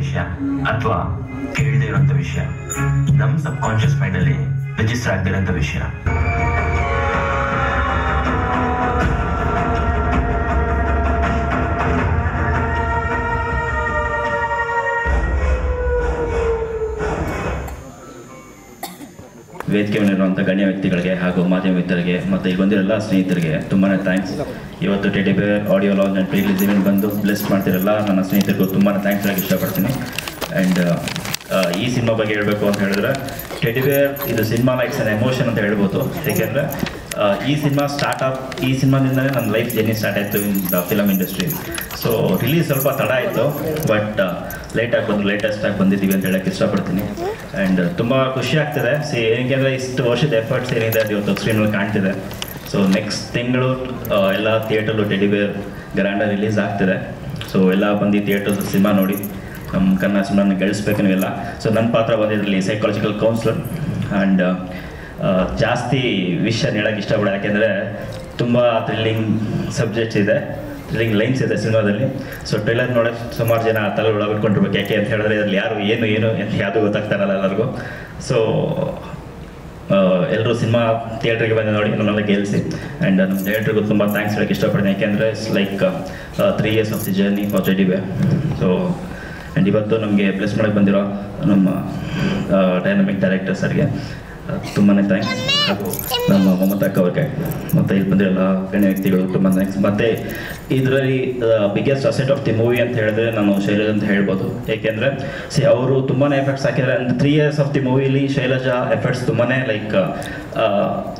ವಿಷಯ ಅಥವಾ ಕೇಳದೇ ಇರೋಂಥ ವಿಷಯ, ನಮ್ಮ ಸಬ್ ಕಾನ್ಶಿಯಸ್ ಮೈಂಡ್ ಅಲ್ಲಿ ರಿಜಿಸ್ಟರ್ ಆಗದಿರೋಂಥ ವಿಷಯ. ವೇದಿಕೆ ಮೇಲಿರುವಂಥ ಗಣ್ಯ ವ್ಯಕ್ತಿಗಳಿಗೆ ಹಾಗೂ ಮಾಧ್ಯಮ ಮಿತ್ರರಿಗೆ ಮತ್ತು ಈಗ ಬಂದಿರೋ ಎಲ್ಲ ಸ್ನೇಹಿತರಿಗೆ ತುಂಬಾ ಥ್ಯಾಂಕ್ಸ್. ಇವತ್ತು teddy bear audio launch and pre release event ಬಂದು ಬ್ಲೆಸ್ ಮಾಡ್ತಿರಲ್ಲ ನನ್ನ ಸ್ನೇಹಿತರಿಗೂ ತುಂಬಾ ಥ್ಯಾಂಕ್ಸ್ ಹೇಳಕ್ಕೆ ಇಷ್ಟಪಡ್ತೀನಿ. ಆ್ಯಂಡ್ ಈ ಸಿನಿಮಾ ಬಗ್ಗೆ ಹೇಳಬೇಕು ಅಂತ ಹೇಳಿದ್ರೆ, ಟೆಡಿ ಬೇರ್ ಇದು ಸಿನಿಮಾ ಲೈಕ್ಸ್ ಆ್ಯಂಡ್ ಎಮೋಷನ್ ಅಂತ ಹೇಳ್ಬೋದು. ಏಕೆಂದರೆ ಈ ಸಿನಿಮಾ ಈ ಸಿನಿಮಾದಿಂದಲೇ ನನ್ನ ಲೈಫ್ ಜರ್ನಿ ಸ್ಟಾರ್ಟ್ ಆಯಿತು in the film industry. So release ಸ್ವಲ್ಪ ತಡ ಆಯಿತು, ಬಟ್ ಲೇಟೆಸ್ಟ್ ಆಗಿ ಬಂದಿದ್ದೀವಿ ಅಂತ ಹೇಳಕ್ಕೆ ಇಷ್ಟಪಡ್ತೀನಿ. ಆ್ಯಂಡ್ ತುಂಬ ಖುಷಿ ಆಗ್ತಿದೆ. ಏನಕ್ಕೆ ಇಷ್ಟು ವರ್ಷದ ಎಫರ್ಟ್ಸ್ ಏನಿದೆ ಅದು ಇವತ್ತು ಸ್ಕ್ರೀನಲ್ಲಿ ಕಾಣ್ತಿದೆ. ಸೊ ನೆಕ್ಸ್ಟ್ ತಿಂಗಳು ಎಲ್ಲ ಥಿಯೇಟರ್ಲು ಟೆಡಿ ಬೇರ್ ಗ್ರ್ಯಾಂಡಾಗಿ ರಿಲೀಸ್ ಆಗ್ತಿದೆ. ಸೊ ಎಲ್ಲ ಬಂದು ಥಿಯೇಟರ್ಸ್ ಸಿನಿಮಾ ನೋಡಿ ನಮ್ಮ ಕನ್ನಡ ಸಿನಿಮಾನ ಗಳಿಸ್ಬೇಕು ನೀವೆಲ್ಲ. ಸೊ ನನ್ನ ಪಾತ್ರ ಬಂದಿದ್ರಲ್ಲಿ ಸೈಕಾಲಜಿಕಲ್ ಕೌನ್ಸಿಲರ್. ಆ್ಯಂಡ್ ಜಾಸ್ತಿ ವಿಷಯ ಹೇಳೋಕ್ಕೆ ಇಷ್ಟಪಡ, ಯಾಕೆಂದರೆ ತುಂಬ ಥ್ರಿಲ್ಲಿಂಗ್ ಸಬ್ಜೆಕ್ಟ್ಸ್ ಇದೆ, ಥ್ರಿಲ್ಲಿಂಗ್ ಲೈನ್ಸ್ ಇದೆ ಸಿನಿಮಾದಲ್ಲಿ. ಸೊ ಟ್ರೈಲರ್ ನೋಡೋಕ್ಕೆ ಸುಮಾರು ಜನ ತಲೆ ಒಳಗಿಟ್ಕೊಂಡಿರ್ಬೇಕು, ಯಾಕೆ ಅಂತ ಹೇಳಿದ್ರೆ ಇದರಲ್ಲಿ ಯಾರು ಏನು ಅಂತ ಯಾವುದೂ ಗೊತ್ತಾಗ್ತಾರಲ್ಲ ಎಲ್ಲರಿಗೂ. ಸೊ ಎಲ್ಲರೂ ಸಿನಿಮಾ ಥಿಯೇಟ್ರಿಗೆ ಬಂದು ನೋಡಿ ನನ್ನೆಲ್ಲ ಗೆಲ್ಲಿಸಿ. ಆ್ಯಂಡ್ ನಮ್ಮ ಥಿಯೇಟ್ರಿಗೂ ತುಂಬ ಥ್ಯಾಂಕ್ಸ್ ಹೇಳೋಕ್ಕೆ ಇಷ್ಟಪಡ್ತೀನಿ, ಯಾಕೆಂದರೆ it's like 3 years of the journey for teddy ಬೇರ್. ಸೊ ಆ್ಯಂಡ್ ಇವತ್ತು ನಮಗೆ ಬ್ಲೆಸ್ ಮಾಡೋಕ್ಕೆ ಬಂದಿರೋ ನಮ್ಮ ಡೈನಮಿಕ್ ಡೈರೆಕ್ಟರ್ ಸರ್ಗೆ ತುಂಬಾ ಥ್ಯಾಂಕ್ಸ್, ಹಾಗೂ ನಮ್ಮ ಮಮತಾ ಅಕ್ಕ ಅವ್ರಿಗೆ ಮತ್ತು ಇಲ್ಲಿ ಬಂದಿರೋ ಗಣ್ಯ ವ್ಯಕ್ತಿಗಳು ತುಂಬ ಥ್ಯಾಂಕ್ಸ್. ಮತ್ತು ಇದರಲ್ಲಿ biggest asset of the movie ಅಂತ ಹೇಳಿದ್ರೆ ನಾನು ಶೈಲಜಾ ಅಂತ ಹೇಳ್ಬೋದು. ಏಕೆಂದರೆ ಅವರು ತುಂಬಾ ಎಫರ್ಟ್ಸ್ ಹಾಕಿದ್ದಾರೆ. ಆ್ಯಂಡ್ 3 years ಆಫ್ ದಿ ಮೂವಿಲಿ ಶೈಲಜಾ ಎಫರ್ಟ್ಸ್ ತುಂಬಾ ಲೈಕ್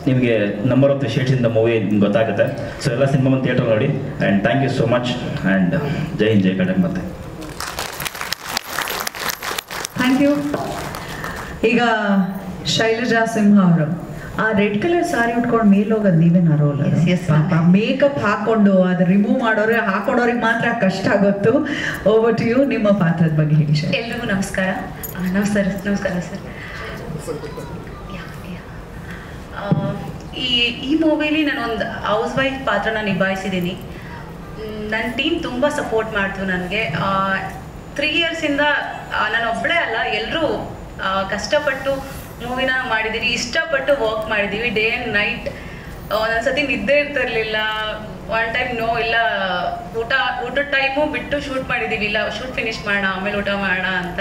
ನಿಮಗೆ number of the shades in the movie ನಿಮ್ಗೆ ಗೊತ್ತಾಗುತ್ತೆ. ಸೊ ಎಲ್ಲ ಸಿನಿಮಾ ಒಂದು ಥಿಯೇಟರ್ ನೋಡಿ. And thank you so much. And ಜೈ ಹಿಂದ್ ಜೈ ಕನ್ನಡ. ಮತ್ತೆ ಥ್ಯಾಂಕ್ ಯು. ಈಗ ಶೈಲಜಾ ಸಿಂಹ ಅವರು ಆ ರೆಡ್ ಕಲರ್ ಸಾರಿ ಉಟ್ಕೊಂಡು ಮೇಲೆ ಹೋಗೋದು ನೀವೇನ ರೋಲ್? ಮೇಕಪ್ ಹಾಕೊಂಡು ಅದು ರಿಮೂವ್ ಹಾಕೋರಿಗೆ ಮಾತ್ರ ಕಷ್ಟ ಗೊತ್ತು. ಓವರ್ ಟು ಯು, ನಿಮ್ಮ ಪಾತ್ರದ ಬಗ್ಗೆ ಹೇಳಿ. ಎಲ್ರಿಗೂ ನಮಸ್ಕಾರ. ನಮಸ್ಕಾರ ಸರ್. ಈ ಮೂವಿಲಿ ನಾನೊಂದು ಹೌಸ್ ವೈಫ್ ಪಾತ್ರನ ನಿಭಾಯಿಸಿದ್ದೀನಿ. ನನ್ನ ಟೀಮ್ ತುಂಬ ಸಪೋರ್ಟ್ ಮಾಡ್ತು ನನಗೆ. 3 yearsಯಿಂದ ನಾನು ಒಬ್ಬಳೇ ಅಲ್ಲ, ಎಲ್ಲರೂ ಕಷ್ಟಪಟ್ಟು ಮೂವಿನ ಮಾಡಿದ್ದೀವಿ, ಇಷ್ಟಪಟ್ಟು ವರ್ಕ್ ಮಾಡಿದ್ದೀವಿ. ಡೇ ಆ್ಯಂಡ್ ನೈಟ್ ಒಂದೊಂದ್ಸತಿ ನಿದ್ದೆ ಇರ್ತಿರ್ಲಿಲ್ಲ. ಒನ್ ಟೈಮ್ ಇಲ್ಲ ಊಟದ ಟೈಮು ಬಿಟ್ಟು ಶೂಟ್ ಮಾಡಿದ್ದೀವಿ, ಇಲ್ಲ ಶೂಟ್ ಫಿನಿಶ್ ಮಾಡೋಣ ಆಮೇಲೆ ಊಟ ಮಾಡೋಣ ಅಂತ.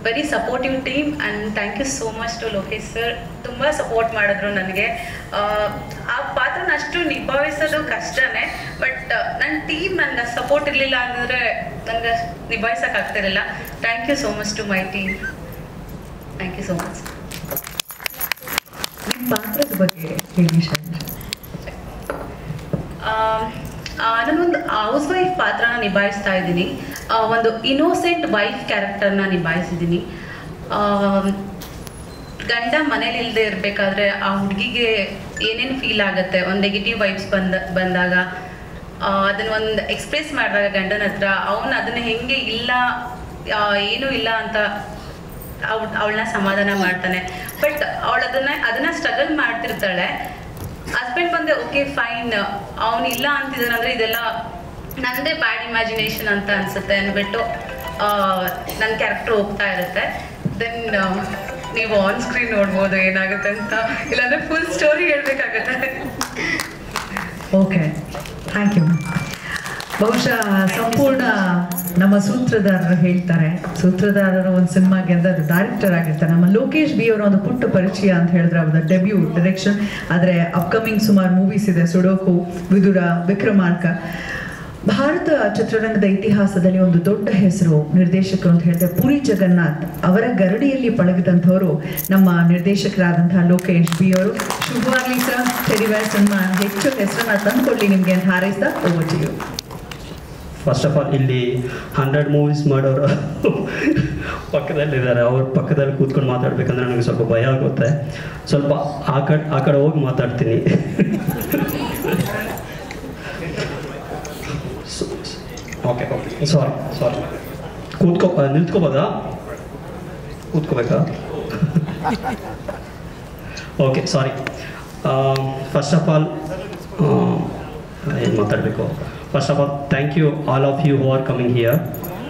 Very supportive team. And thank you so much to Lokesh sir. ತುಂಬ ಸಪೋರ್ಟ್ ಮಾಡಿದ್ರು ನನಗೆ. ಆ ಪಾತ್ರನ ಅಷ್ಟು ನಿಭಾಯಿಸೋದು ಕಷ್ಟನೇ, ಬಟ್ ನನ್ನ ಟೀಮ್ ನನಗೆ ಸಪೋರ್ಟ್ ಇರಲಿಲ್ಲ ಅಂದರೆ ನನಗೆ ನಿಭಾಯಿಸೋಕ್ಕಾಗ್ತಿರಲಿಲ್ಲ. Thank you so much to my team. Thank you so much. ನಿಮ್ಮ ಪಾತ್ರದ ಬಗ್ಗೆ ಹೇಳಿ. ನಾನೊಂದು ಹೌಸ್ ವೈಫ್ ಪಾತ್ರನ ನಿಭಾಯಿಸ್ತಾ ಇದ್ದೀನಿ. ಒಂದು ಇನ್ನೋಸೆಂಟ್ ವೈಫ್ ಕ್ಯಾರೆಕ್ಟರ್ನ ನಿಭಾಯಿಸಿದ್ದೀನಿ. ಗಂಡ ಮನೇಲಿ ಇಲ್ಲದೆ ಇರಬೇಕಾದ್ರೆ ಆ ಹುಡುಗಿಗೆ ಏನೇನು ಫೀಲ್ ಆಗುತ್ತೆ, ಒಂದು ನೆಗೆಟಿವ್ ವೈಬ್ಸ್ ಬಂದಾಗ ಅದನ್ನ ಒಂದು ಎಕ್ಸ್ಪ್ರೆಸ್ ಮಾಡಿದಾಗ ಗಂಡನ ಹತ್ರ ಅವನು ಅದನ್ನ ಹೆಂಗೆ ಇಲ್ಲ ಏನೂ ಇಲ್ಲ ಅಂತ ಅವಳನ್ನ ಸಮಾಧಾನ ಮಾಡ್ತಾನೆ. ಬಟ್ ಅವಳು ಅದನ್ನ ಸ್ಟ್ರಗಲ್ ಮಾಡ್ತಿರ್ತಾಳೆ. ಹಸ್ಬೆಂಡ್ ಬಂದೆ ಓಕೆ ಫೈನ್, ಅವನು ಇಲ್ಲ ಅಂತಿದ್ದಾನಂದ್ರೆ ಇದೆಲ್ಲ ನಂದೇ ಬ್ಯಾಡ್ ಇಮ್ಯಾಜಿನೇಷನ್ ಅಂತ ಅನ್ಸುತ್ತೆ ಅಂದ್ಬಿಟ್ಟು ನನ್ನ ಕ್ಯಾರೆಕ್ಟರ್ ಹೋಗ್ತಾ ಇರುತ್ತೆ. ದೆನ್ ನೀವು ಆನ್ ಸ್ಕ್ರೀನ್ ನೋಡ್ಬೋದು ಏನಾಗುತ್ತೆ ಅಂತ, ಇಲ್ಲಾಂದ್ರೆ ಫುಲ್ ಸ್ಟೋರಿ ಹೇಳ್ಬೇಕಾಗತ್ತೆ. Okay, thank you. ಬಹುಶಃ ಸಂಪೂರ್ಣ ನಮ್ಮ ಸೂತ್ರಧಾರರು ಹೇಳ್ತಾರೆ, ಸೂತ್ರಧಾರರು ಒಂದು ಸಿನಿಮಾಗೆ ಅಂದ್ರೆ ಅದು ಡೈರೆಕ್ಟರ್ ಆಗಿರ್ತಾರೆ. ನಮ್ಮ ಲೋಕೇಶ್ ಬಿ ಅವರ ಒಂದು ಪುಟ್ಟ ಪರಿಚಯ ಅಂತ ಹೇಳಿದ್ರೆ ಅವ್ರದ್ದು ಡೆಬ್ಯೂ ಡೈರೆಕ್ಷನ್. ಆದರೆ ಅಪ್ಕಮಿಂಗ್ ಸುಮಾರು ಮೂವೀಸ್ ಇದೆ, ಸುಡೋಕು, ವಿದುರ, ವಿಕ್ರಮಾರ್ಕ. ಭಾರತ ಚಿತ್ರರಂಗದ ಇತಿಹಾಸದಲ್ಲಿ ಒಂದು ದೊಡ್ಡ ಹೆಸರು ನಿರ್ದೇಶಕರು ಅಂತ ಹೇಳಿದ್ರೆ ಪುರಿ ಜಗನ್ನಾಥ್ ಅವರ ಗರಡಿಯಲ್ಲಿ ಪಳಗಿದಂಥವರು ನಮ್ಮ ನಿರ್ದೇಶಕರಾದಂತಹ ಲೋಕೇಶ್ ಬಿ ಅವರು. ಶುಭವಾಗಲಿ ಸರ್. ಟೆಡಿ ಬೇರ್ ಸಿನಿಮಾ ಹೆಚ್ಚು ಹೆಸರನ್ನ ತಂದುಕೊಳ್ಳಿ ನಿಮಗೆ ಅಂತ ಹಾರೈಸ್ತಾ over to you. First of all ಇಲ್ಲಿ 100 ಮೂವೀಸ್ ಮಾಡೋರು ಪಕ್ಕದಲ್ಲಿದ್ದಾರೆ. ಅವ್ರ ಪಕ್ಕದಲ್ಲಿ ಕೂತ್ಕೊಂಡು ಮಾತಾಡ್ಬೇಕಂದ್ರೆ ನನಗೆ ಸ್ವಲ್ಪ ಭಯ ಆಗುತ್ತೆ. ಸ್ವಲ್ಪ ಆ ಕಡೆ ಹೋಗಿ ಮಾತಾಡ್ತೀನಿ. ಓಕೆ ಸಾರಿ ನಿಲ್ತ್ಕೋಬೋದಾ? ಕೂತ್ಕೋಬೇಕಾ? Okay sorry. First of all ಏನು ಮಾತಾಡಬೇಕು? First of all, thank you all of you who are coming here.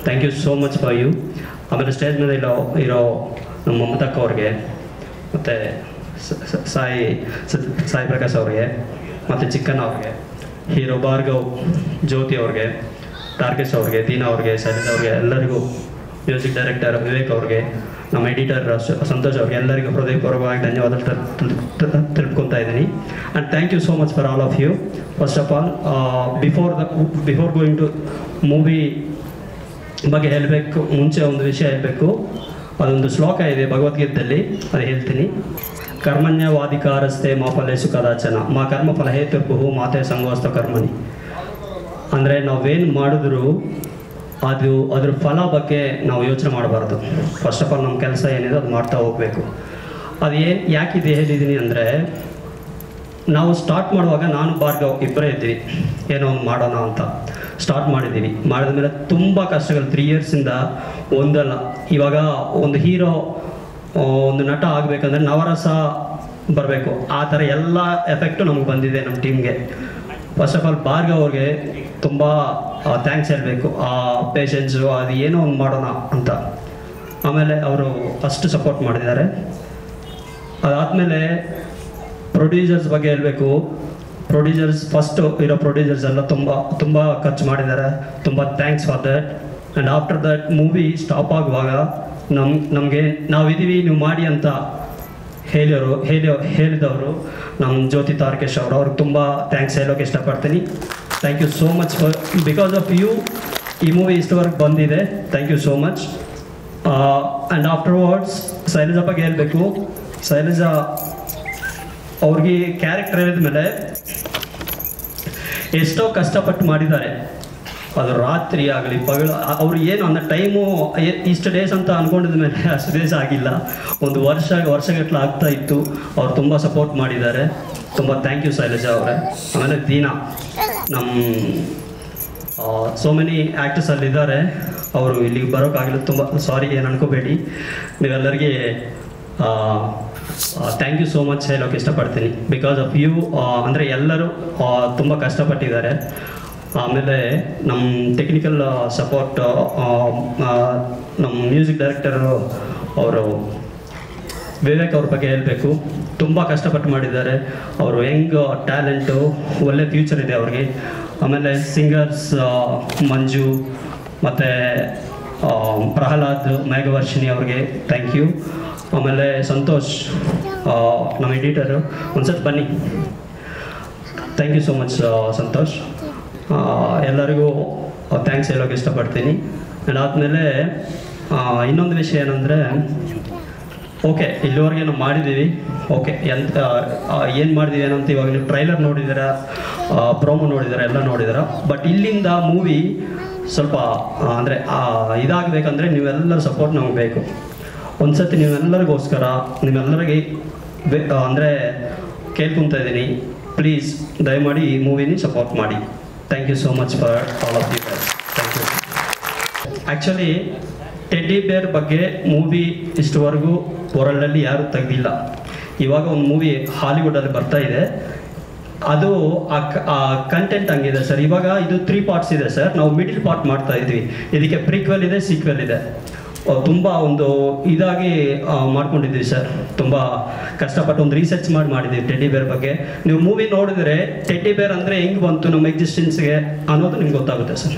Thank you so much for you. ಆಮೇಲೆ ಸ್ಟೇಜ್ ಮೇಲೆ ಇರೋ ನಮ್ಮ ಮಮತಕ್ಕ ಅವ್ರಿಗೆ, ಮತ್ತು ಸಾಯಿ ಪ್ರಕಾಶ್ ಅವ್ರಿಗೆ, ಮತ್ತು ಚಿಕ್ಕಣ್ಣ ಅವ್ರಿಗೆ, ಹೀರೋ ಭಾರ್ಗವ್, ಜ್ಯೋತಿ ಅವ್ರಿಗೆ, ಟಾರ್ಗೆಸ್ ಅವ್ರಿಗೆ, ದೀನಾ ಅವ್ರಿಗೆ, ಶೈಲಜಾ ಅವ್ರಿಗೆ, ಎಲ್ಲರಿಗೂ, ಮ್ಯೂಸಿಕ್ ಡೈರೆಕ್ಟರ್ ವಿವೇಕ್ ಅವ್ರಿಗೆ, ನಮ್ಮ ಎಡಿಟರ್ ಸಂತೋಷ್ ಅವ್ರಿಗೆ, ಎಲ್ಲರಿಗೂ ಹೃದಯಪೂರ್ವಕವಾಗಿ ಧನ್ಯವಾದ ತಿಳ್ಕೊತಾ ಇದ್ದೀನಿ. And thank you so much for all of you. First of all before going to movie ಬಗ್ಗೆ ಹೇಳಬೇಕು, ಮುಂಚೆ ಒಂದು ವಿಷಯ ಹೇಳಬೇಕು. ಅದೊಂದು ಶ್ಲೋಕ ಇದೆ ಭಗವದ್ಗೀತೆಯಲ್ಲಿ, ಅದು ಹೇಳ್ತೀನಿ. ಕರ್ಮಣ್ಯವಾಧಿಕಾರಸ್ತೆ ಮಾ ಫಲೇಶು ಕದಾಚನ ಮಾ ಕರ್ಮಫಲ ಹೇತುರ್ಭು ಮಾತೆ ಸಂಗೋಸ್ತ ಕರ್ಮಣಿ. ಅಂದರೆ ನಾವೇನು ಮಾಡಿದ್ರು ಅದ್ರ ಫಲ ಬಗ್ಗೆ ನಾವು ಯೋಚನೆ ಮಾಡಬಾರ್ದು. ಫಸ್ಟ್ ಆಫ್ ಆಲ್ ನಮ್ಮ ಕೆಲಸ ಏನಿದೆ ಅದು ಮಾಡ್ತಾ ಹೋಗಬೇಕು. ಅದು ಯಾಕಿದೆ ಹೇಳಿದ್ದೀನಿ ಅಂದರೆ, ನಾವು ಸ್ಟಾರ್ಟ್ ಮಾಡುವಾಗ ನಾನು ಭಾರ್ಗವ್ ಇಬ್ಬರೇ ಇದ್ದೀವಿ, ಏನೋ ಒಂದು ಮಾಡೋಣ ಅಂತ ಸ್ಟಾರ್ಟ್ ಮಾಡಿದ್ದೀವಿ. ಮಾಡಿದ ಮೇಲೆ ತುಂಬ ಕಷ್ಟಗಳು 3 ಇಯರ್ಸಿಂದ ಒಂದಲ್ಲ. ಇವಾಗ ಒಂದು ಹೀರೋ, ಒಂದು ನಟ ಆಗಬೇಕಂದ್ರೆ ನವರಸ ಬರಬೇಕು, ಆ ಥರ ಎಲ್ಲ ಎಫೆಕ್ಟು ನಮಗೆ ಬಂದಿದೆ ನಮ್ಮ ಟೀಮ್ಗೆ. ಫಸ್ಟ್ ಆಫ್ ಆಲ್ ಭಾರ್ಗವ್ ಅವ್ರಿಗೆ ತುಂಬ ಥ್ಯಾಂಕ್ಸ್ ಹೇಳಬೇಕು. ಆ ಪೇಷನ್ಸು, ಅದು ಏನೋ ಒಂದು ಮಾಡೋಣ ಅಂತ. ಆಮೇಲೆ ಅವರು ಅಷ್ಟು ಸಪೋರ್ಟ್ ಮಾಡಿದ್ದಾರೆ. ಅದಾದಮೇಲೆ ಪ್ರೊಡ್ಯೂಸರ್ಸ್ ಬಗ್ಗೆ ಹೇಳಬೇಕು. ಪ್ರೊಡ್ಯೂಸರ್ಸ್ ಫಸ್ಟು ಇರೋ ಪ್ರೊಡ್ಯೂಸರ್ಸ್ ಎಲ್ಲ ತುಂಬ ಖರ್ಚು ಮಾಡಿದ್ದಾರೆ. ತುಂಬ thanks for that. And after that movie stop ಆಗುವಾಗ ನಮಗೆ ನಾವಿದ್ದೀವಿ ನೀವು ಮಾಡಿ ಅಂತ ಹೇಳಿದವರು ನಮ್ಮ ಜ್ಯೋತಿ ತಾರ್ಕೇಶ್ ಅವ್ರಿಗೆ ತುಂಬ ಥ್ಯಾಂಕ್ಸ್ ಹೇಳೋಕೆ ಇಷ್ಟಪಡ್ತೀನಿ. Thank you so much for, because of you ಈ ಮೂವಿ ಇಷ್ಟವರೆಗೆ ಬಂದಿದೆ. Thank you so much. And afterwards Shailaja ಬಗ್ಗೆ ಹೇಳಬೇಕು. ಶೈಲಜಾ ಅವ್ರಿಗೆ ಕ್ಯಾರೆಕ್ಟರ್ ಹೇಳಿದ ಮೇಲೆ ಎಷ್ಟೋ ಕಷ್ಟಪಟ್ಟು ಮಾಡಿದ್ದಾರೆ. ಅದು ರಾತ್ರಿ ಆಗಲಿ ಪಗಲು, ಅವರು ಏನು ಅನ್ನೋ ಟೈಮು ಇಷ್ಟು ಡೇಸ್ ಅಂತ ಅಂದ್ಕೊಂಡಿದ ಮೇಲೆ ಅಷ್ಟು ಡೇಸ್ ಆಗಿಲ್ಲ, ಒಂದು ವರ್ಷಗಟ್ಟಲೆ ಆಗ್ತಾ ಇತ್ತು. ಅವ್ರು ತುಂಬ ಸಪೋರ್ಟ್ ಮಾಡಿದ್ದಾರೆ. ತುಂಬ ಥ್ಯಾಂಕ್ ಯು ಶೈಲಜಾ ಅವರೇ. ಆಮೇಲೆ ದೀನಾ, ನಮ್ಮ ಸೋ ಮೆನಿ ಆ್ಯಕ್ಟರ್ಸ್ ಅಲ್ಲಿದ್ದಾರೆ, ಅವರು ಇಲ್ಲಿಗೆ ಬರೋಕ್ಕಾಗಲಿಲ್ಲ. ತುಂಬ ಸಾರಿ, ಏನು ಅನ್ಕೋಬೇಡಿ. ನೀವೆಲ್ಲರಿಗೆ ಥ್ಯಾಂಕ್ ಯು ಸೋ ಮಚ್ ಹೇಳೋಕೆ ಇಷ್ಟಪಡ್ತೀನಿ. ಬಿಕಾಸ್ ಆಫ್ ಯು ಅಂದರೆ ಎಲ್ಲರೂ ತುಂಬ ಕಷ್ಟಪಟ್ಟಿದ್ದಾರೆ. ಆಮೇಲೆ ನಮ್ಮ ಟೆಕ್ನಿಕಲ್ ಸಪೋರ್ಟ್, ನಮ್ಮ ಮ್ಯೂಸಿಕ್ ಡೈರೆಕ್ಟರು ಅವರು ವಿವೇಕ್ ಅವ್ರ ಬಗ್ಗೆ ಹೇಳಬೇಕು. ತುಂಬ ಕಷ್ಟಪಟ್ಟು ಮಾಡಿದ್ದಾರೆ. ಅವರು ಟ್ಯಾಲೆಂಟು, ಒಳ್ಳೆ ಫ್ಯೂಚರ್ ಇದೆ ಅವ್ರಿಗೆ. ಆಮೇಲೆ ಸಿಂಗರ್ಸ್ ಮಂಜು ಮತ್ತು ಪ್ರಹ್ಲಾದ್, ಮೇಘವರ್ಷಿಣಿ ಅವ್ರಿಗೆ ಥ್ಯಾಂಕ್ ಯು. ಆಮೇಲೆ ಸಂತೋಷ್, ನಮ್ಮ ಎಡಿಟರು, ಒಂದ್ಸತಿ ಬನ್ನಿ. Thank you so much Santosh. ಎಲ್ಲರಿಗೂ ಥ್ಯಾಂಕ್ಸ್ ಹೇಳೋಕೆ ಇಷ್ಟಪಡ್ತೀನಿ. ಅದಾದಮೇಲೆ ಇನ್ನೊಂದು ವಿಷಯ ಏನಂದರೆ, ಓಕೆ ಇಲ್ಲಿವರೆಗೆ ನಾವು ಮಾಡಿದ್ದೀವಿ, ಓಕೆ ಏನು ಮಾಡಿದ್ದೀವಿ ಏನಂತ ಇವಾಗ ನೀವು ಟ್ರೈಲರ್ ನೋಡಿದ್ದೀರಾ, ಪ್ರೋಮೋ ನೋಡಿದ್ದೀರಾ, ಎಲ್ಲ ನೋಡಿದ್ದೀರಾ. ಬಟ್ ಇಲ್ಲಿಂದ ಮೂವಿ ಸ್ವಲ್ಪ ಅಂದರೆ ಇದಾಗಬೇಕಂದ್ರೆ ನೀವೆಲ್ಲರ ಸಪೋರ್ಟ್ ನಮಗೆ ಬೇಕು. ಒಂದು ಸತಿ ನೀವೆಲ್ಲರಿಗೋಸ್ಕರ ನಿಮ್ಮೆಲ್ಲರಿಗೆ ಅಂದರೆ ಕೇಳ್ಕೊತಾ ಇದ್ದೀನಿ, ಪ್ಲೀಸ್ ದಯಮಾಡಿ ಈ ಮೂವಿನ ಸಪೋರ್ಟ್ ಮಾಡಿ. Thank you so much for all of you guys. Thank you. Actually teddy bear ಬಗ್ಗೆ ಮೂವಿ ಇಷ್ಟವರೆಗೂ ವರ್ಲ್ಡಲ್ಲಿ ಯಾರೂ ತೆಗೆದಿಲ್ಲ. ಇವಾಗ ಒಂದು ಮೂವಿ ಹಾಲಿವುಡಲ್ಲಿ ಬರ್ತಾ ಇದೆ, ಅದು ಆ ಕಂಟೆಂಟ್ ಹಂಗಿದೆ ಸರ್. ಇವಾಗ ಇದು 3 ಪಾರ್ಟ್ಸ್ ಇದೆ ಸರ್. ನಾವು ಮಿಡಿಲ್ ಪಾರ್ಟ್ ಮಾಡ್ತಾ ಇದ್ವಿ. ಇದಕ್ಕೆ ಪ್ರೀಕ್ವೆಲ್ ಇದೆ, ಸೀಕ್ವೆಲ್ ಇದೆ. ತುಂಬ ಒಂದು ಇದಾಗಿ ಮಾಡ್ಕೊಂಡಿದ್ದೀವಿ ಸರ್. ತುಂಬ ಕಷ್ಟಪಟ್ಟು ಒಂದು ರಿಸರ್ಚ್ ಮಾಡಿದ್ದೀವಿ ಟೆಡ್ಡಿ ಬೇರ್ ಬಗ್ಗೆ. ನೀವು ಮೂವಿ ನೋಡಿದ್ರೆ ಟೆಡ್ಡಿ ಬೇರ್ ಅಂದರೆ ಹೆಂಗೆ ಬಂತು ನಮ್ಮ ಎಕ್ಸಿಸ್ಟೆನ್ಸ್ಗೆ ಅನ್ನೋದು ನಿಮ್ಗೆ ಗೊತ್ತಾಗುತ್ತೆ ಸರ್.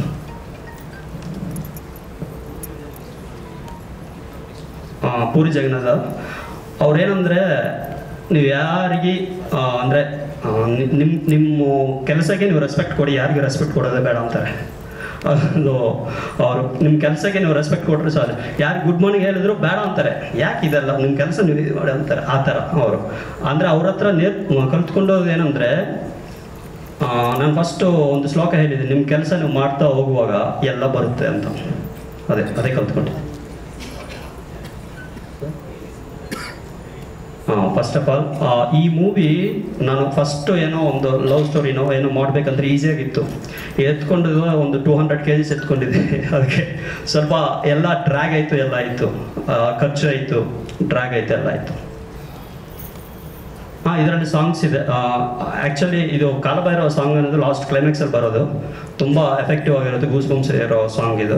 ಪೂರಿ ಜಗನ್ನಾಥ್ ಅವ್ರೇನಂದರೆ, ನೀವು ಯಾರಿಗೆ ಅಂದರೆ ನಿಮ್ಮ ಕೆಲಸಕ್ಕೆ ನೀವು ರೆಸ್ಪೆಕ್ಟ್ ಕೊಡಿ, ಯಾರಿಗೆ ರೆಸ್ಪೆಕ್ಟ್ ಕೊಡೋದೇ ಬೇಡ ಅಂತಾರೆ. ಅದು ಅವರು ನಿಮ್ಮ ಕೆಲಸಕ್ಕೆ ನೀವು ರೆಸ್ಪೆಕ್ಟ್ ಕೊಟ್ಟರೆ ಸಾಕು. ಯಾರು ಗುಡ್ ಮಾರ್ನಿಂಗ್ ಹೇಳಿದ್ರು ಬೇಡ ಅಂತಾರೆ. ಯಾಕೆ ಇದೆಲ್ಲ ನಿಮ್ಮ ಕೆಲಸ ನೀವು ಇದು ಮಾಡಿ ಅಂತಾರೆ. ಆ ಥರ ಅವರು ಅಂದರೆ ಅವ್ರ ಹತ್ರ ಕಲ್ತ್ಕೊಂಡೋದು ಏನಂದರೆ, ನಾನು ಫಸ್ಟು ಒಂದು ಶ್ಲೋಕ ಹೇಳಿದ್ದೀನಿ, ನಿಮ್ಮ ಕೆಲಸ ನೀವು ಮಾಡ್ತಾ ಹೋಗುವಾಗ ಎಲ್ಲ ಬರುತ್ತೆ ಅಂತ. ಅದೇ ಕಲ್ತ್ಕೊಂಡು. ಫಸ್ಟ್ ಆಫ್ ಆಲ್ ಈ ಮೂವಿ ನಾನು ಫಸ್ಟು ಏನೋ ಒಂದು ಲವ್ ಸ್ಟೋರಿನೋ ಏನೋ ಮಾಡಬೇಕಂದ್ರೆ ಈಸಿಯಾಗಿತ್ತು. ಎತ್ಕೊಂಡಿದ್ದು ಒಂದು 200 kg ಎತ್ಕೊಂಡಿದ್ದೆ. ಅದಕ್ಕೆ ಸ್ವಲ್ಪ ಎಲ್ಲ ಡ್ರ್ಯಾಗ್ ಆಯಿತು, ಎಲ್ಲ ಆಯಿತು, ಖರ್ಚು ಆಯಿತು, ಡ್ರ್ಯಾಗ್ ಆಯಿತು, ಎಲ್ಲ ಆಯಿತು. ಇದರಲ್ಲಿ ಸಾಂಗ್ಸ್ ಇದೆ. ಆ್ಯಕ್ಚುಲಿ ಇದು ಕಾಲಭೈರವ ಸಾಂಗ್ ಅನ್ನೋದು ಲಾಸ್ಟ್ ಕ್ಲೈಮ್ಯಾಕ್ಸಲ್ಲಿ ಬರೋದು. ತುಂಬ ಎಫೆಕ್ಟಿವ್ ಆಗಿರೋದು, ಗೂಸ್ ಬಂಪ್ಸ್ ಇರೋ ಸಾಂಗ್ ಇದು.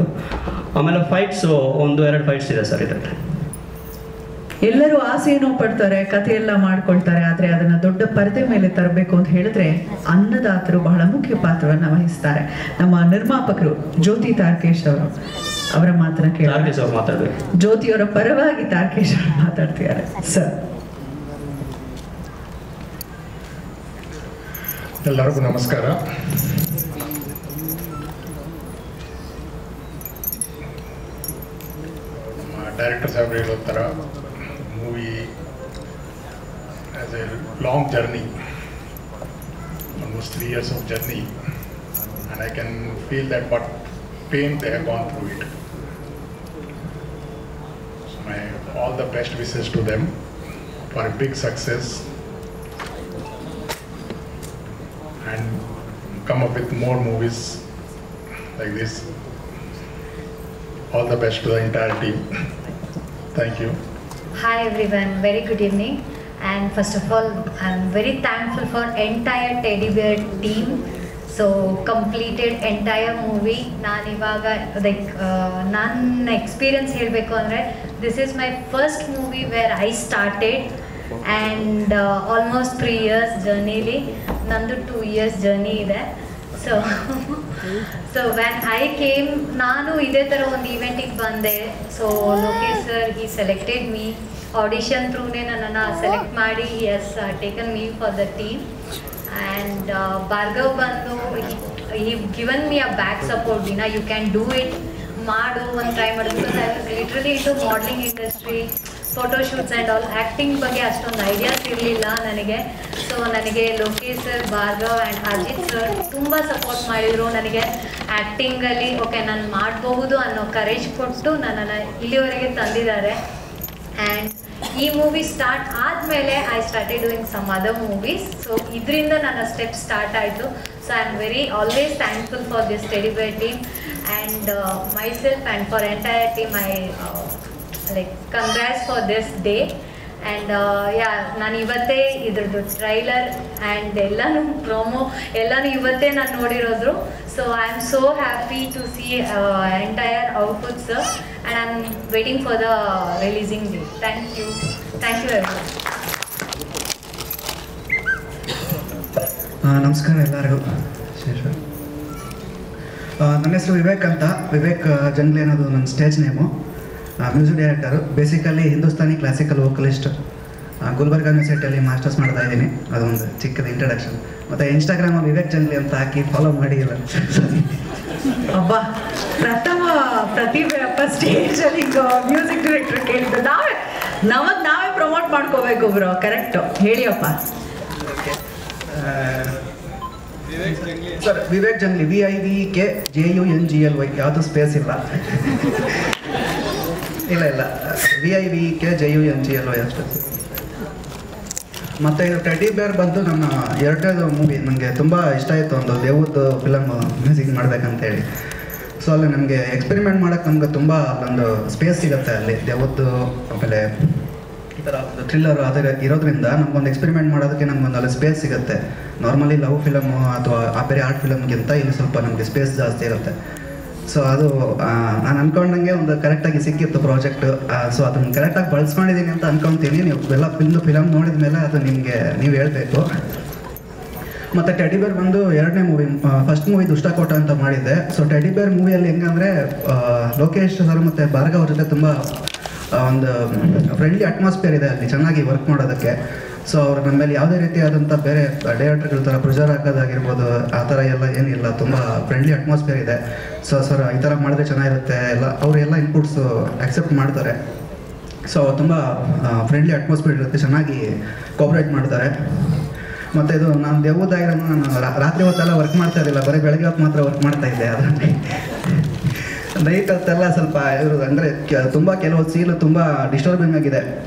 ಆಮೇಲೆ ಫೈಟ್ಸು 1-2 ಫೈಟ್ಸ್ ಇದೆ ಸರ್ ಇದರಲ್ಲಿ. ಎಲ್ಲರೂ ಆಸೆಯನ್ನು ಪಡ್ತಾರೆ, ಕಥೆಯೆಲ್ಲ ಮಾಡ್ಕೊಳ್ತಾರೆ, ಆದರೆ ಅದನ್ನ ದೊಡ್ಡ ಪರದೆ ಮೇಲೆ ತರಬೇಕು ಅಂತ ಹೇಳಿದ್ರೆ ಅನ್ನದಾತರು ಬಹಳ ಮುಖ್ಯ ಪಾತ್ರವನ್ನು ವಹಿಸ್ತಾರೆ. ನಮ್ಮ ನಿರ್ಮಾಪಕರು ಜ್ಯೋತಿ ತಾರ್ಕೇಶ್ ಅವರು, ಅವರ ಮಾತನ್ನ ತಾರ್ಕೇಶ್ ಅವರು ಮಾತಾಡಬೇಕು. ಜ್ಯೋತಿಯವರ ಪರವಾಗಿ ತಾರ್ಕೇಶ್ ಅವರು ಮಾತಾಡ್ತಿದ್ದಾರೆ. ಸರ್, ಎಲ್ಲರಿಗೂ ನಮಸ್ಕಾರ. ಡೈರೆಕ್ಟರ್ ಸಾಹೇಬ್ರು ಹೇಳೋ ಥರ movie as A long journey, almost 3 years of journey, and I can feel that what pain they have gone through it. So all the best wishes to them for a big success and come up with more movies like this. All the best to the entire team. Thank you. Hi everyone, very good evening. And first of all, I'm very thankful for entire Teddy Bear team. So completed entire movie. ನಾನು ಇವಾಗ like ನನ್ನ experience ಹೇಳಬೇಕು ಅಂದರೆ this is my first movie where I started and almost 3 years ಜರ್ನಿಲಿ, ನಂದು 2 years journey ಇದೆ. So when I came, ನಾನು ಇದೇ ಥರ ಒಂದು ಈವೆಂಟಿಗೆ ಬಂದೆ. So Lokesh sir he selected me, audition ಥ್ರೂನೇ ನನ್ನನ್ನು ಸೆಲೆಕ್ಟ್ ಮಾಡಿ he has taken me for the team. And Bhargav ಬಂದು he given me a back support, ದಿನ ಯು ಕ್ಯಾನ್ ಡೂ ಇಟ್, ಮಾಡು, ಒಂದು ಟ್ರೈ ಮಾಡೋದು. Because I was literally into modelling industry, photoshoots and all. Acting ಬಗ್ಗೆ ಅಷ್ಟೊಂದು ideas ಇರಲಿಲ್ಲ ನನಗೆ. So ನನಗೆ Lokesh sir, Bhargav and Ajith sir ತುಂಬ ಸಪೋರ್ಟ್ ಮಾಡಿದರು ನನಗೆ ಆ್ಯಕ್ಟಿಂಗಲ್ಲಿ. ಓಕೆ, ನಾನು ಮಾಡಬಹುದು ಅನ್ನೋ ಕರೇಜ್ ಕೊಟ್ಟು ನನ್ನನ್ನು ಇಲ್ಲಿವರೆಗೆ ತಂದಿದ್ದಾರೆ. ಆ್ಯಂಡ್ ಈ ಮೂವಿ ಸ್ಟಾರ್ಟ್ ಆದಮೇಲೆ I started doing some other movies. So ಇದರಿಂದ ನನ್ನ ಸ್ಟೆಪ್ ಸ್ಟಾರ್ಟ್ ಆಯಿತು. So I am very always thankful for this teddy bear team and myself and for entire team. I like congrats for this day. And ನಾನು ಇವತ್ತೇ ಇದ್ರದ್ದು trailer and ಎಲ್ಲನೂ promo ಎಲ್ಲನೂ ಇವತ್ತೇ ನಾನು ನೋಡಿರೋದು. So I am so happy to see entire output sir and I am waiting for the releasing day. Thank you everyone. ನಮಸ್ಕಾರ ಎಲ್ಲರಿಗೂ. ನನ್ನ ಹೆಸರು ವಿವೇಕ್ ಅಂತ. ವಿವೇಕ್ ಜಂಗ್ಲಿ ಅನ್ನೋದು ನನ್ನ stage name. Music director, basically Hindustani classical vocalist. Gulbarga ಯೂನಿವರ್ಸಿಟಿಯಲ್ಲಿ ಮಾಸ್ಟರ್ಸ್ ಮಾಡ್ತಾ ಇದ್ದೀನಿ. ಅದೊಂದು ಚಿಕ್ಕದ ಇಂಟ್ರಡಕ್ಷನ್. ಮತ್ತು ಇನ್ಸ್ಟಾಗ್ರಾಮಲ್ಲಿ ವಿವೇಕ್ ಜಂಗ್ಲಿ ಅಂತ ಹಾಕಿ ಫಾಲೋ ಮಾಡಿ ಇಲ್ಲ. ಅಬ್ಬಾ, ಪ್ರಥಮ ಪ್ರತಿಭೆ ಅಪ್ಪ ಸ್ಟೇಜಲ್ಲಿ ಮ್ಯೂಸಿಕ್ ಡೈರೆಕ್ಟರ್ ಕೇಳಿದ್ದು. ನಾವೇ ಪ್ರಮೋಟ್ ಮಾಡ್ಕೋಬೇಕು ಬ್ರೋ. ಕರೆಕ್ಟು, ಹೇಳಿ ಅಪ್ಪ. ಸರ್, ವಿವೇಕ್ ಜಂಗ್ಲಿ, VIVKJUNGLY, ಯಾವುದು ಸ್ಪೇಸ್ ಇಲ್ಲ. ಇಲ್ಲ VIVKJUNGLY ಅಷ್ಟೇ. ಮತ್ತು ಇದು ಟೆಡಿ ಬೇರ್ ಬಂದು ನನ್ನ 2ನೇದು ಮೂವಿ. ನನಗೆ ತುಂಬ ಇಷ್ಟ ಆಯಿತು, ಒಂದು ದೇವದ್ದು ಫಿಲಮ್ ಮ್ಯೂಸಿಕ್ ಮಾಡಬೇಕಂತೇಳಿ. ಸೊ ಅಲ್ಲಿ ನಮಗೆ ಎಕ್ಸ್ಪೆರಿಮೆಂಟ್ ಮಾಡೋಕ್ಕೆ ನಮ್ಗೆ ತುಂಬ ಒಂದು ಸ್ಪೇಸ್ ಸಿಗುತ್ತೆ ಅಲ್ಲಿ. ದೇವದ್ದು ಆಮೇಲೆ ಈ ಥರ ಥ್ರಿಲ್ಲರ್ ಅದರ ಇರೋದ್ರಿಂದ ನಮ್ಗೊಂದು ಎಕ್ಸ್ಪೆರಿಮೆಂಟ್ ಮಾಡೋದಕ್ಕೆ ನಮ್ಗೊಂದು ಅಲ್ಲಿ ಸ್ಪೇಸ್ ಸಿಗುತ್ತೆ. ನಾರ್ಮಲಿ ಲವ್ ಫಿಲಮು ಅಥವಾ ಬೇರೆ ಆರ್ಟ್ ಫಿಲಮ್ಗಿಂತ ಇಲ್ಲಿ ಸ್ವಲ್ಪ ನಮಗೆ ಸ್ಪೇಸ್ ಜಾಸ್ತಿ ಇರುತ್ತೆ. ಸೊ ಅದು ನಾನು ಅಂದ್ಕೊಂಡಂಗೆ ಒಂದು ಕರೆಕ್ಟಾಗಿ ಸಿಕ್ಕಿತ್ತು ಪ್ರಾಜೆಕ್ಟ್. ಸೊ ಅದನ್ನು ಕರೆಕ್ಟಾಗಿ ಬಳಸ್ಕೊಂಡಿದ್ದೀನಿ ಅಂತ ಅಂದ್ಕೊತೀನಿ. ನೀವು ಎಲ್ಲ ಫಿಲಮ್ ನೋಡಿದ ಮೇಲೆ ಅದು ನೀವು ಹೇಳಬೇಕು. ಮತ್ತು ಟೆಡಿ ಬೇರ್ ಬಂದು 2ನೇ ಮೂವಿ. ಫಸ್ಟ್ ಮೂವಿ ದುಷ್ಟಕೋಟ ಅಂತ ಮಾಡಿದ್ದೆ. ಸೊ ಟೆಡಿ ಬೇರ್ ಮೂವಿಯಲ್ಲಿ ಹೆಂಗಂದರೆ ಲೋಕೇಶ್ ಸರ್ ಮತ್ತು ಭಾರ್ಗವ್ ಅವ್ರ ಜೊತೆ ತುಂಬ ಒಂದು ಫ್ರೆಂಡ್ಲಿ ಅಟ್ಮಾಸ್ಫಿಯರ್ ಇದೆ ಅಲ್ಲಿ, ಚೆನ್ನಾಗಿ ವರ್ಕ್ ಮಾಡೋದಕ್ಕೆ. ಸೊ ಅವ್ರು ನಮ್ಮ ಮೇಲೆ ಯಾವುದೇ ರೀತಿಯಾದಂಥ ಬೇರೆ ಡೈರೆಕ್ಟರ್ಗಳ ಥರ ಪ್ರೆಷರ್ ಹಾಕೋದಾಗಿರ್ಬೋದು ಆ ಥರ ಎಲ್ಲ ಏನಿಲ್ಲ. ತುಂಬ ಫ್ರೆಂಡ್ಲಿ ಅಟ್ಮಾಸ್ಫಿಯರ್ ಇದೆ. ಸೊ ಸರ್ ಈ ಥರ ಮಾಡಿದ್ರೆ ಚೆನ್ನಾಗಿರುತ್ತೆ ಎಲ್ಲ, ಅವರೆಲ್ಲ ಇನ್ಪುಟ್ಸು ಆಕ್ಸೆಪ್ಟ್ ಮಾಡ್ತಾರೆ. ಸೊ ತುಂಬ ಫ್ರೆಂಡ್ಲಿ ಅಟ್ಮಾಸ್ಫಿಯರ್ ಇರುತ್ತೆ, ಚೆನ್ನಾಗಿ ಕೋಆಪ್ರೇಟ್ ಮಾಡ್ತಾರೆ. ಮತ್ತು ಇದು ನಾನು ದೇವದಾಗಿರೋ ನಾನು ರಾತ್ರಿ ಹೊತ್ತೆಲ್ಲ ವರ್ಕ್ ಮಾಡ್ತಾ ಇದ್ದಿಲ್ಲ, ಬರೀ ಬೆಳಗ್ಗೆ ಹೊತ್ತು ಮಾತ್ರ ವರ್ಕ್ ಮಾಡ್ತಾ ಇದ್ದೆ. ಅದರಲ್ಲಿ ನೈಟ್ ಹೊತ್ತೆಲ್ಲ ಸ್ವಲ್ಪ ಇರೋದು ಅಂದರೆ ತುಂಬ ಕೆಲವು ಸೀಲು ತುಂಬ ಡಿಸ್ಟರ್ಬಿಂಗ್ ಆಗಿದೆ.